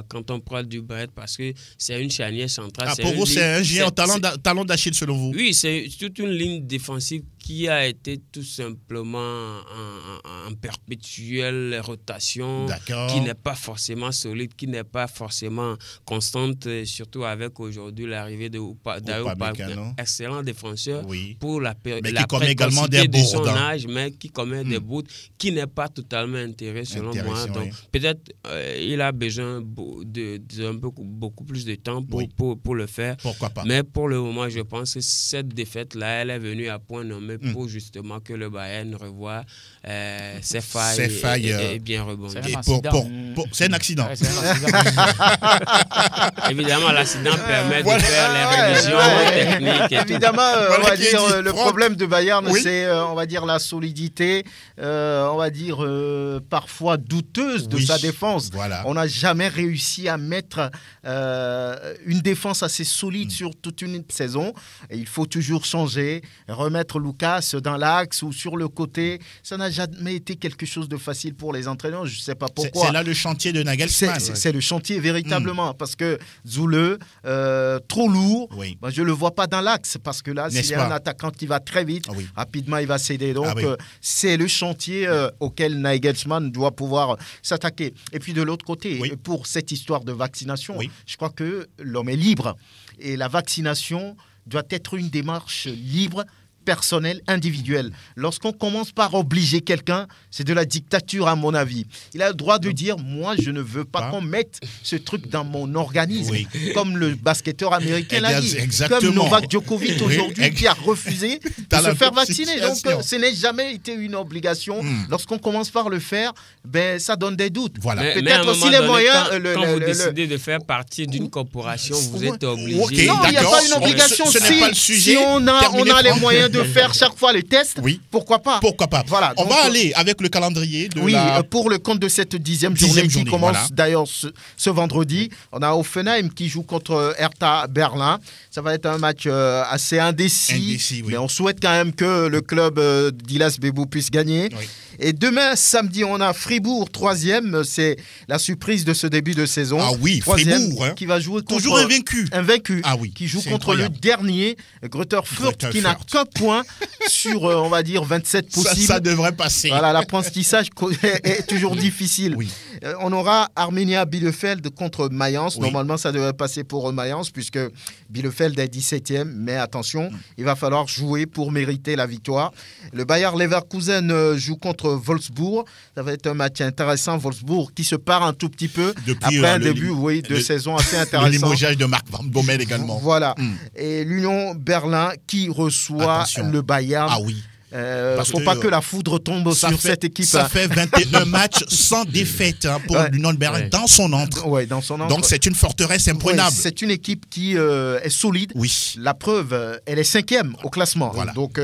quand on parle du Bayern, parce que c'est une charnière centrale. Pour vous, c'est un géant talon d'Achille selon vous? Oui, c'est toute une ligne défensive qui a été tout simplement en perpétuelle rotation, qui n'est pas forcément solide, qui n'est pas forcément constante, surtout avec aujourd'hui l'arrivée de Upamecano, excellent défenseur pour la précocité de son âge, mais qui commet des boutes, qui n'est pas totalement intégré selon moi. Donc peut-être il a besoin de beaucoup plus de temps pour le faire. Pourquoi pas? Mais pour le moment, je pense que cette défaite-là, elle est venue à point nommé pour justement que le Bayern revoie ses failles et bien rebondir. C'est un accident. Évidemment, l'accident permet de faire les révisions techniques. Évidemment, on va dire le problème de Bayern, c'est on va dire la solidité, on va dire parfois douteuse de sa défense. On n'a jamais réussi à mettre une défense assez solide sur toute une saison. Et il faut toujours changer, remettre Lucas dans l'axe ou sur le côté. Ça n'a jamais été quelque chose de facile pour les entraîneurs. Je ne sais pas pourquoi. C'est là le chantier de Nagelsmann. C'est le chantier véritablement. Parce que Zule, trop lourd, je ne le vois pas dans l'axe. Parce que là, s'il y a un attaquant qui va très vite, rapidement, il va céder. Donc, c'est le chantier auquel Nagelsmann doit pouvoir s'attaquer. Et puis, de l'autre côté, pour cette histoire de vaccination, je crois que l'homme est libre. Et la vaccination doit être une démarche libre, personnel, individuel. Lorsqu'on commence par obliger quelqu'un, c'est de la dictature à mon avis. Il a le droit de dire, moi je ne veux pas qu'on mette ce truc dans mon organisme, comme le basketteur américain l'a dit, comme Novak Djokovic aujourd'hui qui a refusé de se faire vacciner. Donc ce n'est jamais été une obligation. Lorsqu'on commence par le faire, ça donne des doutes. Peut-être aussi les moyens. Quand vous décidez de faire partie d'une corporation, vous êtes obligé. Non, il n'y a pas une obligation. Si on a les moyens de faire chaque fois le test, pourquoi pas? Voilà, on va aller avec le calendrier pour le compte de cette 10e journée qui commence d'ailleurs ce vendredi. On a Hoffenheim qui joue contre Hertha Berlin. Ça va être un match assez indécis, mais on souhaite quand même que le club d'Ilas Bebou puisse gagner. Et demain, samedi, on a Fribourg, 3e. C'est la surprise de ce début de saison. Ah oui, 3e, Fribourg. Hein. Qui va jouer contre... Toujours invaincu. Invaincu. Ah oui, qui joue c'est contre incroyable. le dernier, Greuther Fürth, qui n'a qu'un point sur, on va dire, 27 possibles. Ça devrait passer. Voilà, l'apprentissage est toujours difficile. Oui. On aura Arminia Bielefeld contre Mayence. Oui. Normalement, ça devrait passer pour Mayence puisque Bielefeld est 17e. Mais attention, il va falloir jouer pour mériter la victoire. Le Bayer Leverkusen joue contre Wolfsburg. Ça va être un match intéressant. Wolfsburg qui se part un tout petit peu Depuis, après un début de saison assez intéressant. Le limogeage de Marc Van Bommel également. Voilà. Et l'Union Berlin qui reçoit Attention. le Bayern. Ah oui. Faut pas que la foudre tombe sur cette équipe. Ça fait 21 matchs sans défaite pour l'Union de Berlin dans son entre. Ouais, dans son entre. Donc c'est une forteresse imprenable. Ouais, c'est une équipe qui est solide. Oui. La preuve, elle est 5e au classement. Voilà. Donc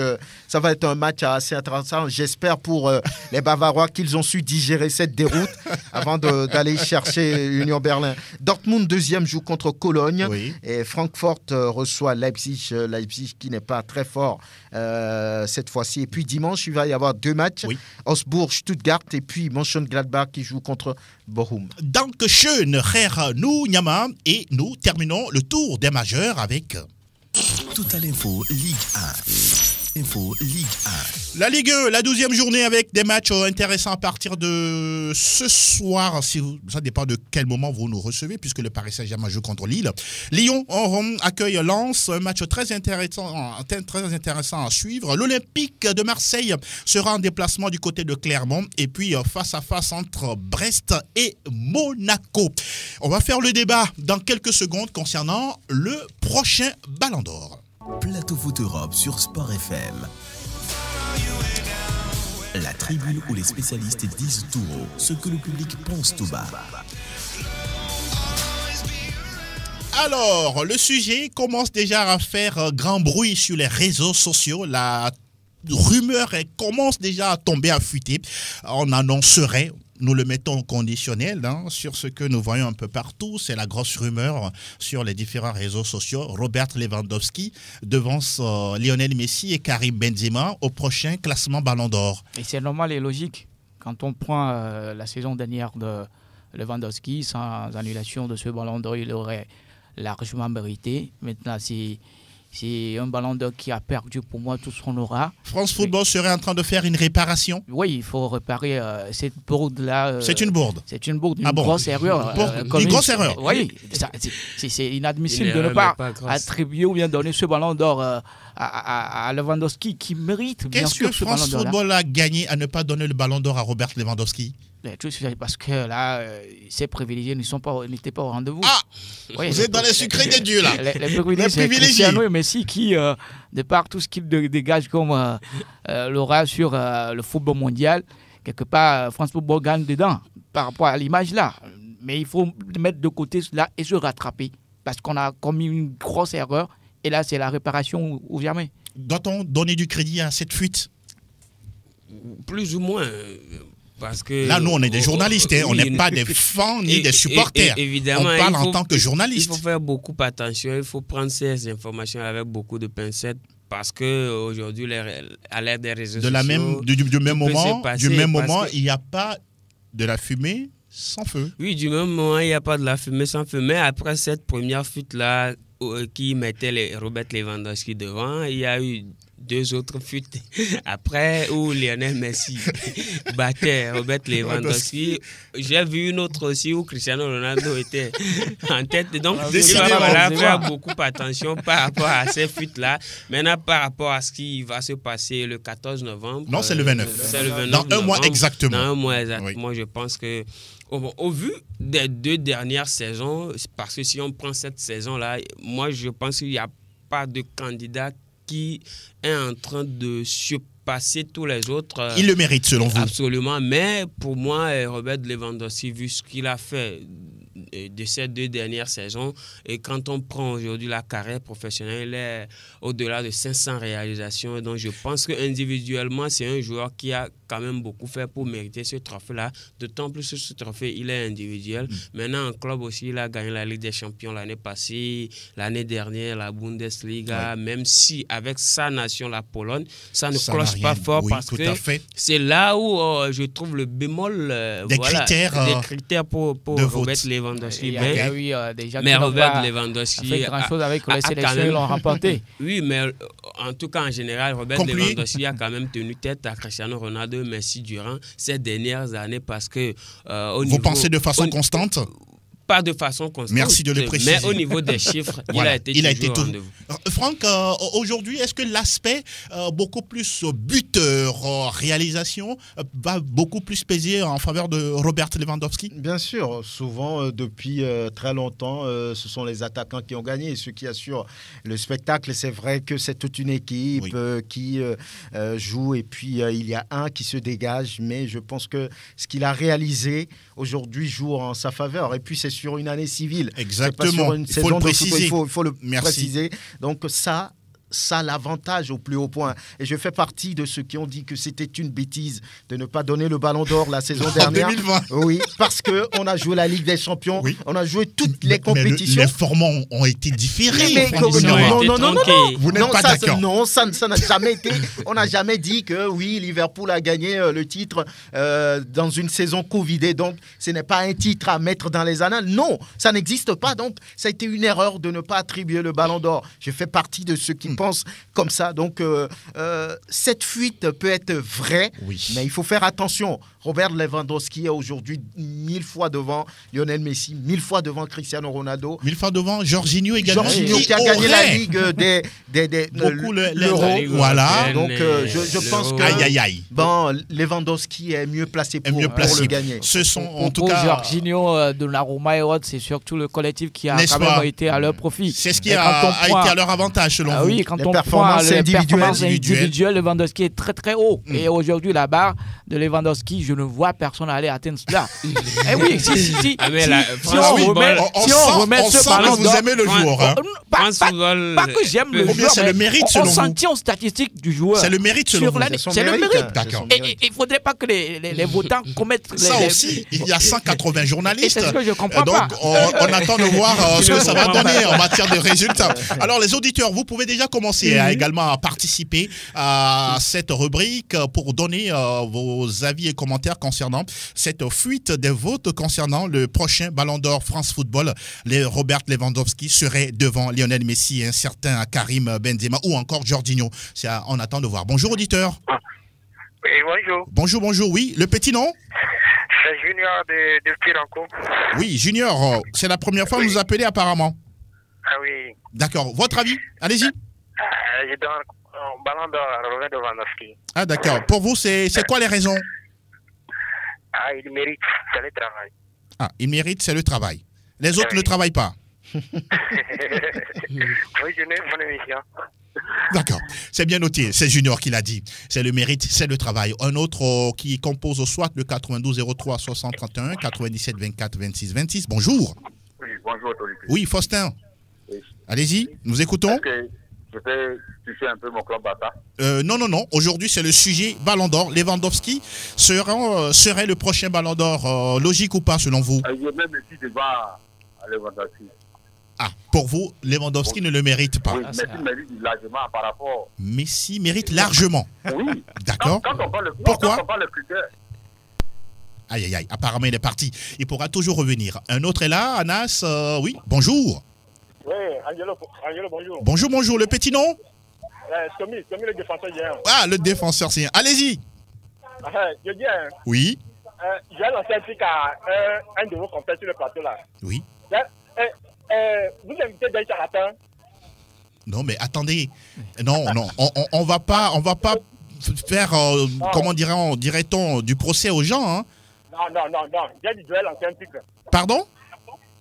ça va être un match assez intéressant. J'espère pour les Bavarois qu'ils ont su digérer cette déroute avant d'aller chercher Union Berlin. Dortmund 2e joue contre Cologne. Oui. Et Francfort reçoit Leipzig. Leipzig qui n'est pas très fort cette fois-ci. Et puis dimanche, il va y avoir 2 matchs. Oui. Augsbourg, Stuttgart et puis Mönchengladbach qui joue contre Bochum. Dankeschön, Herr Nyama. Et nous terminons le tour des majeurs avec... Total Info Ligue 1. Info Ligue 1. La Ligue 1, la 12e journée avec des matchs intéressants à partir de ce soir. Ça dépend de quel moment vous nous recevez, puisque le Paris Saint-Germain joue contre Lille. Lyon accueille Lens, un match très intéressant à suivre. L'Olympique de Marseille sera en déplacement du côté de Clermont. Et puis face à face entre Brest et Monaco. On va faire le débat dans quelques secondes concernant le prochain Ballon d'Or. Plateau Foot Europe sur Sport FM. La tribune où les spécialistes disent tout haut ce que le public pense tout bas. Alors, le sujet commence déjà à faire grand bruit sur les réseaux sociaux. La rumeur commence déjà à tomber, à fuiter. On annoncerait, nous le mettons au conditionnel sur ce que nous voyons un peu partout. C'est la grosse rumeur sur les différents réseaux sociaux. Robert Lewandowski devance Lionel Messi et Karim Benzema au prochain classement Ballon d'Or. Et c'est normal et logique. Quand on prend la saison dernière de Lewandowski, sans annulation de ce Ballon d'Or, il aurait largement mérité. Maintenant, c'est un Ballon d'Or qui a perdu pour moi tout son aura. France Football serait en train de faire une réparation. Oui, il faut réparer cette bourde-là. C'est une bourde. C'est une bourde, une grosse erreur. Une grosse erreur. Oui, c'est inadmissible de ne pas attribuer ou bien donner ce Ballon d'Or à Lewandowski qui mérite bien sûr ce Ballon d'Or. Qu'est-ce que France Football a gagné à ne pas donner le Ballon d'Or à Robert Lewandowski? Parce que là, ces privilégiés n'étaient pas au rendez-vous. Ah, oui, vous êtes dans les sucrés des dieux, là. Les privilégiés, c'est Cristiano et Messi qui, de par tout ce qu'ils dégagent comme l'aura sur le football mondial, quelque part, France Football gagne dedans par rapport à l'image là. Mais il faut mettre de côté cela et se rattraper parce qu'on a commis une grosse erreur et là, c'est la réparation ou jamais. Doit-on donner du crédit à cette fuite? Plus ou moins. Parce que là, nous, on est des journalistes, on n'est pas des fans ni des supporters. Évidemment, on parle en tant que journaliste. Il faut faire beaucoup attention, il faut prendre ces informations avec beaucoup de pincettes. Parce qu'aujourd'hui, à l'ère des réseaux sociaux... Du même moment, il n'y a pas de la fumée sans feu. Oui, du même moment, il n'y a pas de la fumée sans feu. Mais après cette première fuite-là, qui mettait Robert Lewandowski devant, il y a eu 2 autres fuites après où Lionel Messi battait Robert Lewandowski. J'ai vu une autre aussi où Cristiano Ronaldo était en tête. Donc, il va falloir faire beaucoup attention par rapport à ces fuites-là. Maintenant, par rapport à ce qui va se passer le 14 novembre. Non, c'est le 29. C'est le 29 Dans un mois exactement. Dans un mois exactement, oui. Je pense que au vu des 2 dernières saisons, parce que si on prend cette saison-là, moi, je pense qu'il n'y a pas de candidat qui est en train de surpasser tous les autres. Il le mérite, selon vous? Absolument. Mais pour moi, Robert Lewandowski, vu ce qu'il a fait de ces 2 dernières saisons, et quand on prend aujourd'hui la carrière professionnelle, il est au-delà de 500 réalisations. Donc, je pense qu'individuellement, c'est un joueur qui a quand même beaucoup fait pour mériter ce trophée-là. D'autant plus que ce trophée, il est individuel. Maintenant, en club aussi, il a gagné la Ligue des Champions l'année passée, l'année dernière, la Bundesliga, même si avec sa nation, la Pologne, ça ne cloche pas fort parce que c'est là où je trouve le bémol des critères pour Robert Lewandowski. Mais Robert Lewandowski a fait grand-chose avec les sélections, ils l'ont remporté. Oui, mais en tout cas, en général, Robert Lewandowski a quand même tenu tête à Cristiano Ronaldo et Messi durant ces dernières années parce que Vous pensez de façon constante? Pas de façon constante. Merci de le préciser. Mais au niveau des chiffres, voilà, il a été tout. Franck, aujourd'hui, est-ce que l'aspect beaucoup plus buteur, réalisation, va beaucoup plus peser en faveur de Robert Lewandowski? Bien sûr. Souvent, depuis très longtemps, ce sont les attaquants qui ont gagné. Ceux qui assurent le spectacle, c'est vrai que c'est toute une équipe qui joue et puis il y a un qui se dégage. Mais je pense que ce qu'il a réalisé aujourd'hui joue en sa faveur. Et puis, c'est sur une année civile. Exactement. C'est pas sur une saison le de préciser. football, il faut le préciser. Donc ça l'avantage au plus haut point. Et je fais partie de ceux qui ont dit que c'était une bêtise de ne pas donner le ballon d'or la saison dernière. 2020. Oui, parce qu'on a joué la Ligue des Champions, on a joué toutes les compétitions. Les formats ont été différés. Non, vous n'êtes pas d'accord. Non, ça n'a jamais été. On n'a jamais dit que oui, Liverpool a gagné le titre dans une saison covidée. Donc, ce n'est pas un titre à mettre dans les annales. Non, ça n'existe pas. Donc, ça a été une erreur de ne pas attribuer le ballon d'or. Je fais partie de ceux qui pense comme ça. Donc, cette fuite peut être vraie, mais il faut faire attention. Robert Lewandowski est aujourd'hui 1000 fois devant Lionel Messi, 1000 fois devant Cristiano Ronaldo. 1000 fois devant Jorginho également. Jorginho qui a gagné la Ligue l'Euro. Voilà. Donc, je pense que bon, Lewandowski est mieux placé pour le gagner. Ce sont en tout cas... Jorginho, Donnarumma et autres, c'est surtout le collectif qui a quand même été à leur profit. C'est ce qui a été à leur avantage selon vous. Oui, quand on prend les performances individuelles, Lewandowski est très très haut. Et aujourd'hui, la barre de Lewandowski, je ne vois personne aller atteindre cela. Et oui, si on remet ce ballon d'or, vous aimez le joueur. Pas que j'aime le joueur, c'est le mérite on s'en tient aux statistiques du joueur. C'est le mérite selon vous. C'est le mérite. D'accord. Et il ne faudrait pas que les votants commettent... Ça aussi, il y a 180 journalistes. C'est ce que je comprends pas. Donc, on attend de voir ce que ça va donner en matière de résultats. Alors, les auditeurs, vous pouvez déjà commencer également à participer à cette rubrique pour donner vos avis et commentaires concernant cette fuite des votes concernant le prochain Ballon d'Or France Football. Robert Lewandowski serait devant Lionel Messi, un certain Karim Benzema ou encore Jorginho. On attend de voir. Bonjour auditeur. Oui, bonjour. Bonjour. Oui, le petit nom? C'est Junior de Piranco. Oui, Junior, c'est la première fois que vous appelez apparemment. Ah oui. D'accord. Votre avis? Allez-y. Je donne un Ballon d'Or à Robert Lewandowski. Ah d'accord. Pour vous, c'est quoi les raisons? Ah, il mérite, c'est le travail. Ah, il mérite, c'est le travail. Les autres ne travaillent pas. Oui, je n'ai pas d'émission. D'accord, c'est bien noté, c'est Junior qui l'a dit. C'est le mérite, c'est le travail. Un autre qui compose soit le 92 03 60 31, 97 24 26 26. Bonjour. Oui, bonjour Tony. Oui, Faustin. Oui. Allez-y, nous écoutons. Est-ce que je peux toucher un peu mon club Bata? Non. Aujourd'hui, c'est le sujet Ballon d'Or. Lewandowski serait le prochain Ballon d'Or. Logique ou pas, selon vous? Je mets Messi devant Lewandowski. Ah, pour vous, Lewandowski ne le mérite pas. Oui, Messi mérite largement par rapport... Messi mérite largement. Oui. D'accord. Quand on parle le... Pourquoi? Quand on parle le critère. Aïe, apparemment il est parti. Il pourra toujours revenir. Un autre est là, Anas. Oui, bonjour. Oui, Angelo, bonjour. Bonjour, le petit nom? Tommy, le défenseur hier. Ah, le défenseur, c'est... Allez-y. Je dis, oui. j'ai lancé un truc à un de vos confrères sur le plateau là. Oui. Vous invitez des charlatans? Non, mais attendez. Non, on va pas faire, comment dirait-on, du procès aux gens. Hein. Non. J'ai dit, je vais lancer un truc. Pardon?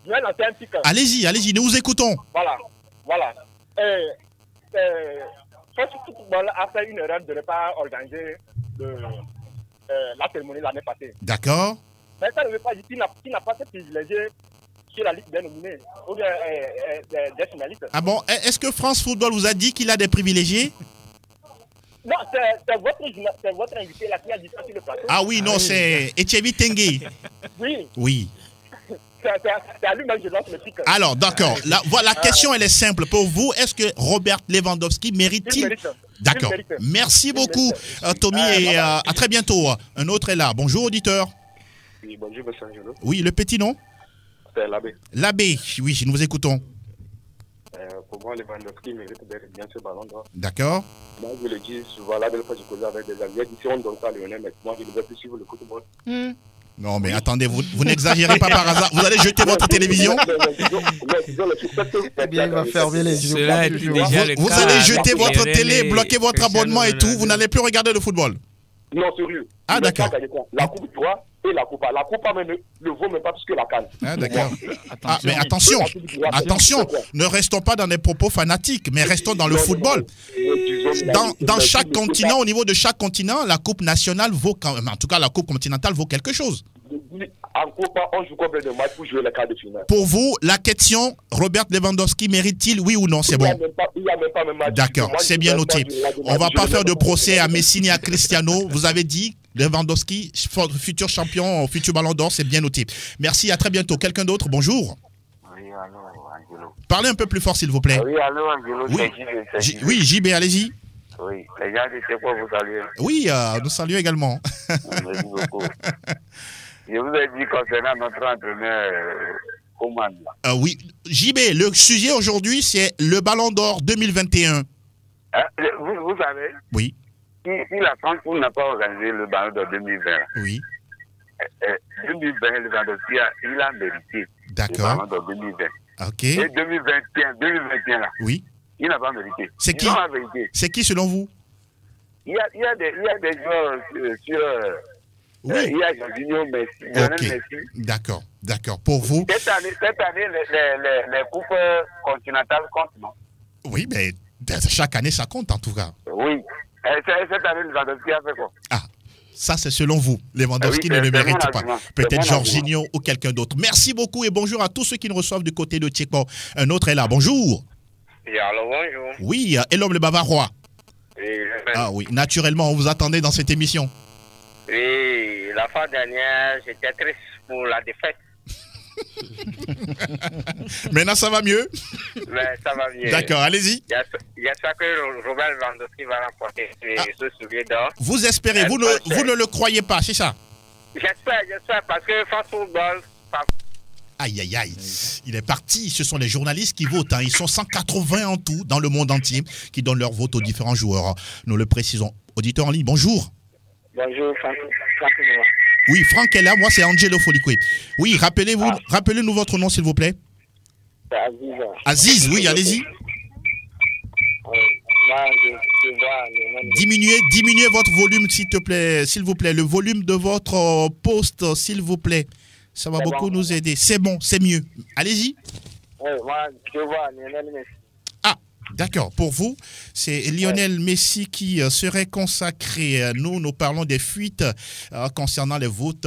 Je vais lancer un truc. Allez-y, nous vous écoutons. Voilà. France Football a fait une erreur de ne pas organiser la cérémonie l'année passée. D'accord. Mais ça ne veut pas dire qu'il n'a pas été privilégié sur la liste des nominés ou des finalistes. Ah bon? Est-ce que France Football vous a dit qu'il a des privilégiés? Non, c'est votre invité là qui a dit ça sur le plateau. Ah oui, non, c'est Etchevi Tengue. Oui. Oui. C'est à lui-même que je lance le pic. Alors, d'accord. La question, elle est simple. Pour vous, est-ce que Robert Lewandowski mérite-t-il? D'accord. Merci beaucoup, Tommy, et à très bientôt. Un autre est là. Bonjour, auditeur. Oui, bonjour, monsieur Angelo. Oui, le petit nom? C'est l'abbé. L'abbé, oui, nous vous écoutons. Pour moi, Lewandowski mérite d'être bien ce ballon d'or. D'accord. Moi, je le dis souvent, la dernière fois, je causais avec des amis. J'ai dit, si on donne ça à Lionel, mais moi, je ne veux plus suivre le football. Non, mais attendez, vous n'exagérez pas par hasard. Vous allez jeter votre télévision? Eh bien, il va fermer les yeux. Vous allez jeter votre télé, bloquer votre abonnement et tout. Vous n'allez plus regarder le football. Non, sérieux. Ah, d'accord. La Coupe 3 et la Coupe A. La Coupe A ne vaut même pas plus que la CAN. Ah, d'accord. Ah, mais attention, ne restons pas dans des propos fanatiques, mais restons dans le football. Dans chaque continent, au niveau de chaque continent, la Coupe nationale vaut, en tout cas la Coupe continentale vaut quelque chose. En Coupe A, on joue combien de matchs pour jouer les quarts de finale? Pour vous, la question, Robert Lewandowski mérite-t-il, oui ou non? C'est bon. Il n'y a même pas même match. D'accord, c'est bien noté. On ne va pas faire de procès à Messi ni à Cristiano. Vous avez dit Lewandowski, futur champion, futur ballon d'or, c'est bien noté. Merci, à très bientôt. Quelqu'un d'autre? Bonjour. Oui, allô, Angelo. Parlez un peu plus fort, s'il vous plaît. Oui, allô, Angelo. Oui, oui, JB, allez-y. Oui, les gens disent c'est quoi vous saluez. Oui, nous saluons également. Merci beaucoup. Je vous ai dit concernant notre entraîneur Coman. Oui, JB, le sujet aujourd'hui, c'est le ballon d'or 2021. Vous savez? Oui. Si la France n'a pas organisé le ballon d'or 2020, oui. 2020, Lewandowski, il a mérité le ballon d'or 2020. Ok. Et 2021 là, oui. Il n'a pas mérité. C'est qui? C'est qui selon vous? Il y a des joueurs sur... Oui. Il y a Jorginho, Messi. D'accord, d'accord. Pour vous? Cette année les coupes continentales comptent, non? Oui, mais chaque année, ça compte en tout cas. Oui. Cette année, Lewandowski a fait quoi? Ah, ça c'est selon vous. Lewandowski ne le mérite pas. Peut-être Jorginho ou quelqu'un d'autre. Merci beaucoup et bonjour à tous ceux qui nous reçoivent du côté de Tchèque. Un autre est là. Bonjour. Alors, bonjour. Oui, et l'homme le bavarois. Ah oui, naturellement, on vous attendait dans cette émission. Oui, la fois dernière, j'étais triste pour la défaite. Maintenant, ça va mieux? Mais ça va mieux. D'accord, allez-y. J'espère que Robert Lewandowski va remporter ce soulier d'or. Vous espérez, vous ne le croyez pas, c'est ça? J'espère, parce que France Football... Aïe, aïe, aïe. Il est parti. Ce sont les journalistes qui votent. Ils sont 180 en tout dans le monde entier qui donnent leur vote aux différents joueurs. Nous le précisons. Auditeur en ligne, bonjour. Bonjour, Franck. Oui, Franck est là. Moi, c'est Angelo Folikwe. Oui, rappelez-nous votre nom, s'il vous plaît. C'est Aziz. Aziz, oui, allez-y. Diminuez votre volume, s'il vous plaît. Le volume de votre poste, s'il vous plaît. Ça va beaucoup nous aider. C'est bon, c'est mieux. Allez-y. Oui, moi, je vois Lionel Messi. Ah, d'accord. Pour vous, c'est Lionel Messi qui serait consacré. Nous parlons des fuites concernant les votes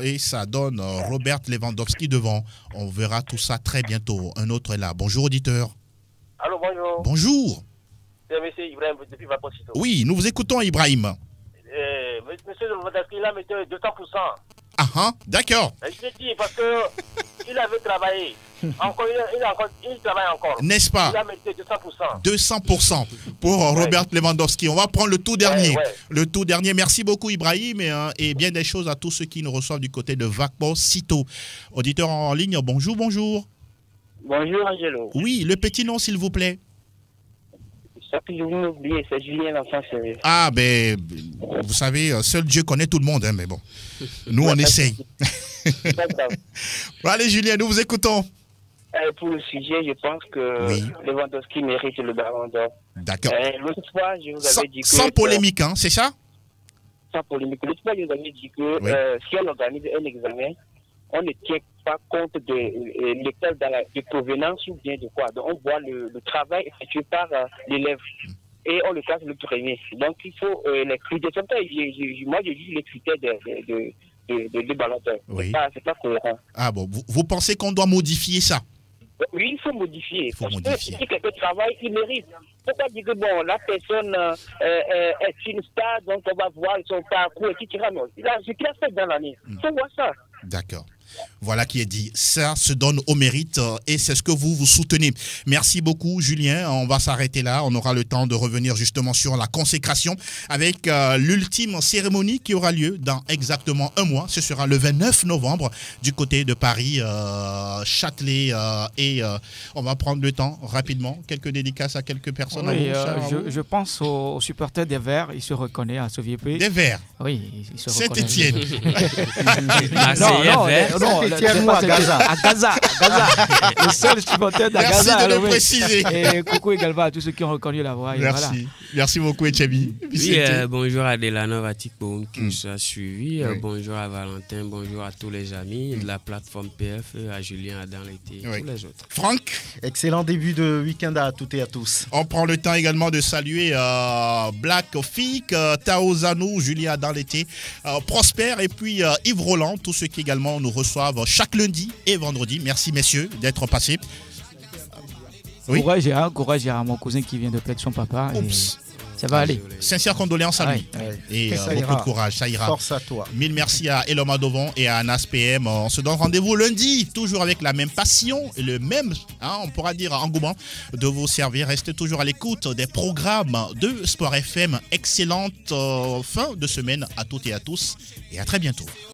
et ça donne Robert Lewandowski devant. On verra tout ça très bientôt. Un autre est là. Bonjour, auditeur. Allô, bonjour. Bonjour. C'est M. Ibrahim depuis Vaposito. Oui, nous vous écoutons, Ibrahim. Monsieur Lewandowski, il a mis 200%. Ah, d'accord. Je dis parce qu'il avait travaillé. Encore, il travaille encore. N'est-ce pas? Il a mis 200%. 200% pour Robert Lewandowski. On va prendre le tout dernier. Le tout dernier. Merci beaucoup, Ibrahim. Et bien des choses à tous ceux qui nous reçoivent du côté de Vaposito. Auditeur en ligne, bonjour, bonjour. Bonjour, Angelo. Oui, le petit nom, s'il vous plaît. Ça que je voulais oublier, c'est Julien l'enfant sérieux. Ah, ben, vous savez, seul Dieu connaît tout le monde, mais bon. Nous, on essaye. Bon, allez, Julien, nous vous écoutons. Pour le sujet, je pense que Lewandowski mérite le ballon d'or. D'accord. L'autre fois, je vous avais dit que... Sans polémique, hein, c'est ça? Sans polémique. L'autre fois, je vous avais dit que si on organise un examen, on ne tient pas compte de l'école de provenance ou bien de quoi. Donc, on voit le travail effectué par l'élève et on le classe le premier. Donc, il faut les critères. Moi, j'ai vu les critères de ballon d'or. Oui. C'est pas cohérent. Ah bon, vous pensez qu'on doit modifier ça? Oui, il faut modifier. Il faut parce modifier. que si quelqu'un travaille, il mérite. Pourquoi dire que bon, la personne est une star, donc on va voir son parcours, etc. Non, ce qu'il a fait dans l'année, il faut voir ça. D'accord. Voilà qui est dit. Ça se donne au mérite et c'est ce que vous soutenez. Merci beaucoup, Julien. On va s'arrêter là. On aura le temps de revenir justement sur la consécration avec l'ultime cérémonie qui aura lieu dans exactement un mois. Ce sera le 29 novembre du côté de Paris, Châtelet. Et on va prendre le temps rapidement. Quelques dédicaces à quelques personnes. Oui, je pense aux supporters des Verts. Il se reconnaît à ce vieux pays. Des Verts. Oui, il se reconnaît. Saint-Étienne. Non, à Gaza. À Gaza. Le seul supporter de Gaza. Merci de le préciser. Et coucou également à tous ceux qui ont reconnu la voix. Merci. Voilà. Merci beaucoup, Etchebi. Oui, bonjour à Delano Vatikpoum qui nous a suivis. Oui. Bonjour à Valentin. Bonjour à tous les amis de la plateforme PF, à Julien, à Dans l'été, tous les autres. Franck. Excellent début de week-end à toutes et à tous. On prend le temps également de saluer Black Fik, Tao Zanou, Julien Dans l'été, Prosper et puis Yves Roland, tous ceux qui également nous reçoivent chaque lundi et vendredi. Merci messieurs d'être passés. Oui. Courage à mon cousin qui vient de perdre son papa. Oups. Ça va aller. Sincères condoléances à lui. Et beaucoup de courage, ça ira. Force à toi. Mille merci à Eloma Dovon et à Anas PM. On se donne rendez-vous lundi, toujours avec la même passion et le même, on pourra dire, engouement de vous servir. Restez toujours à l'écoute des programmes de Sport FM. Excellente fin de semaine à toutes et à tous et à très bientôt.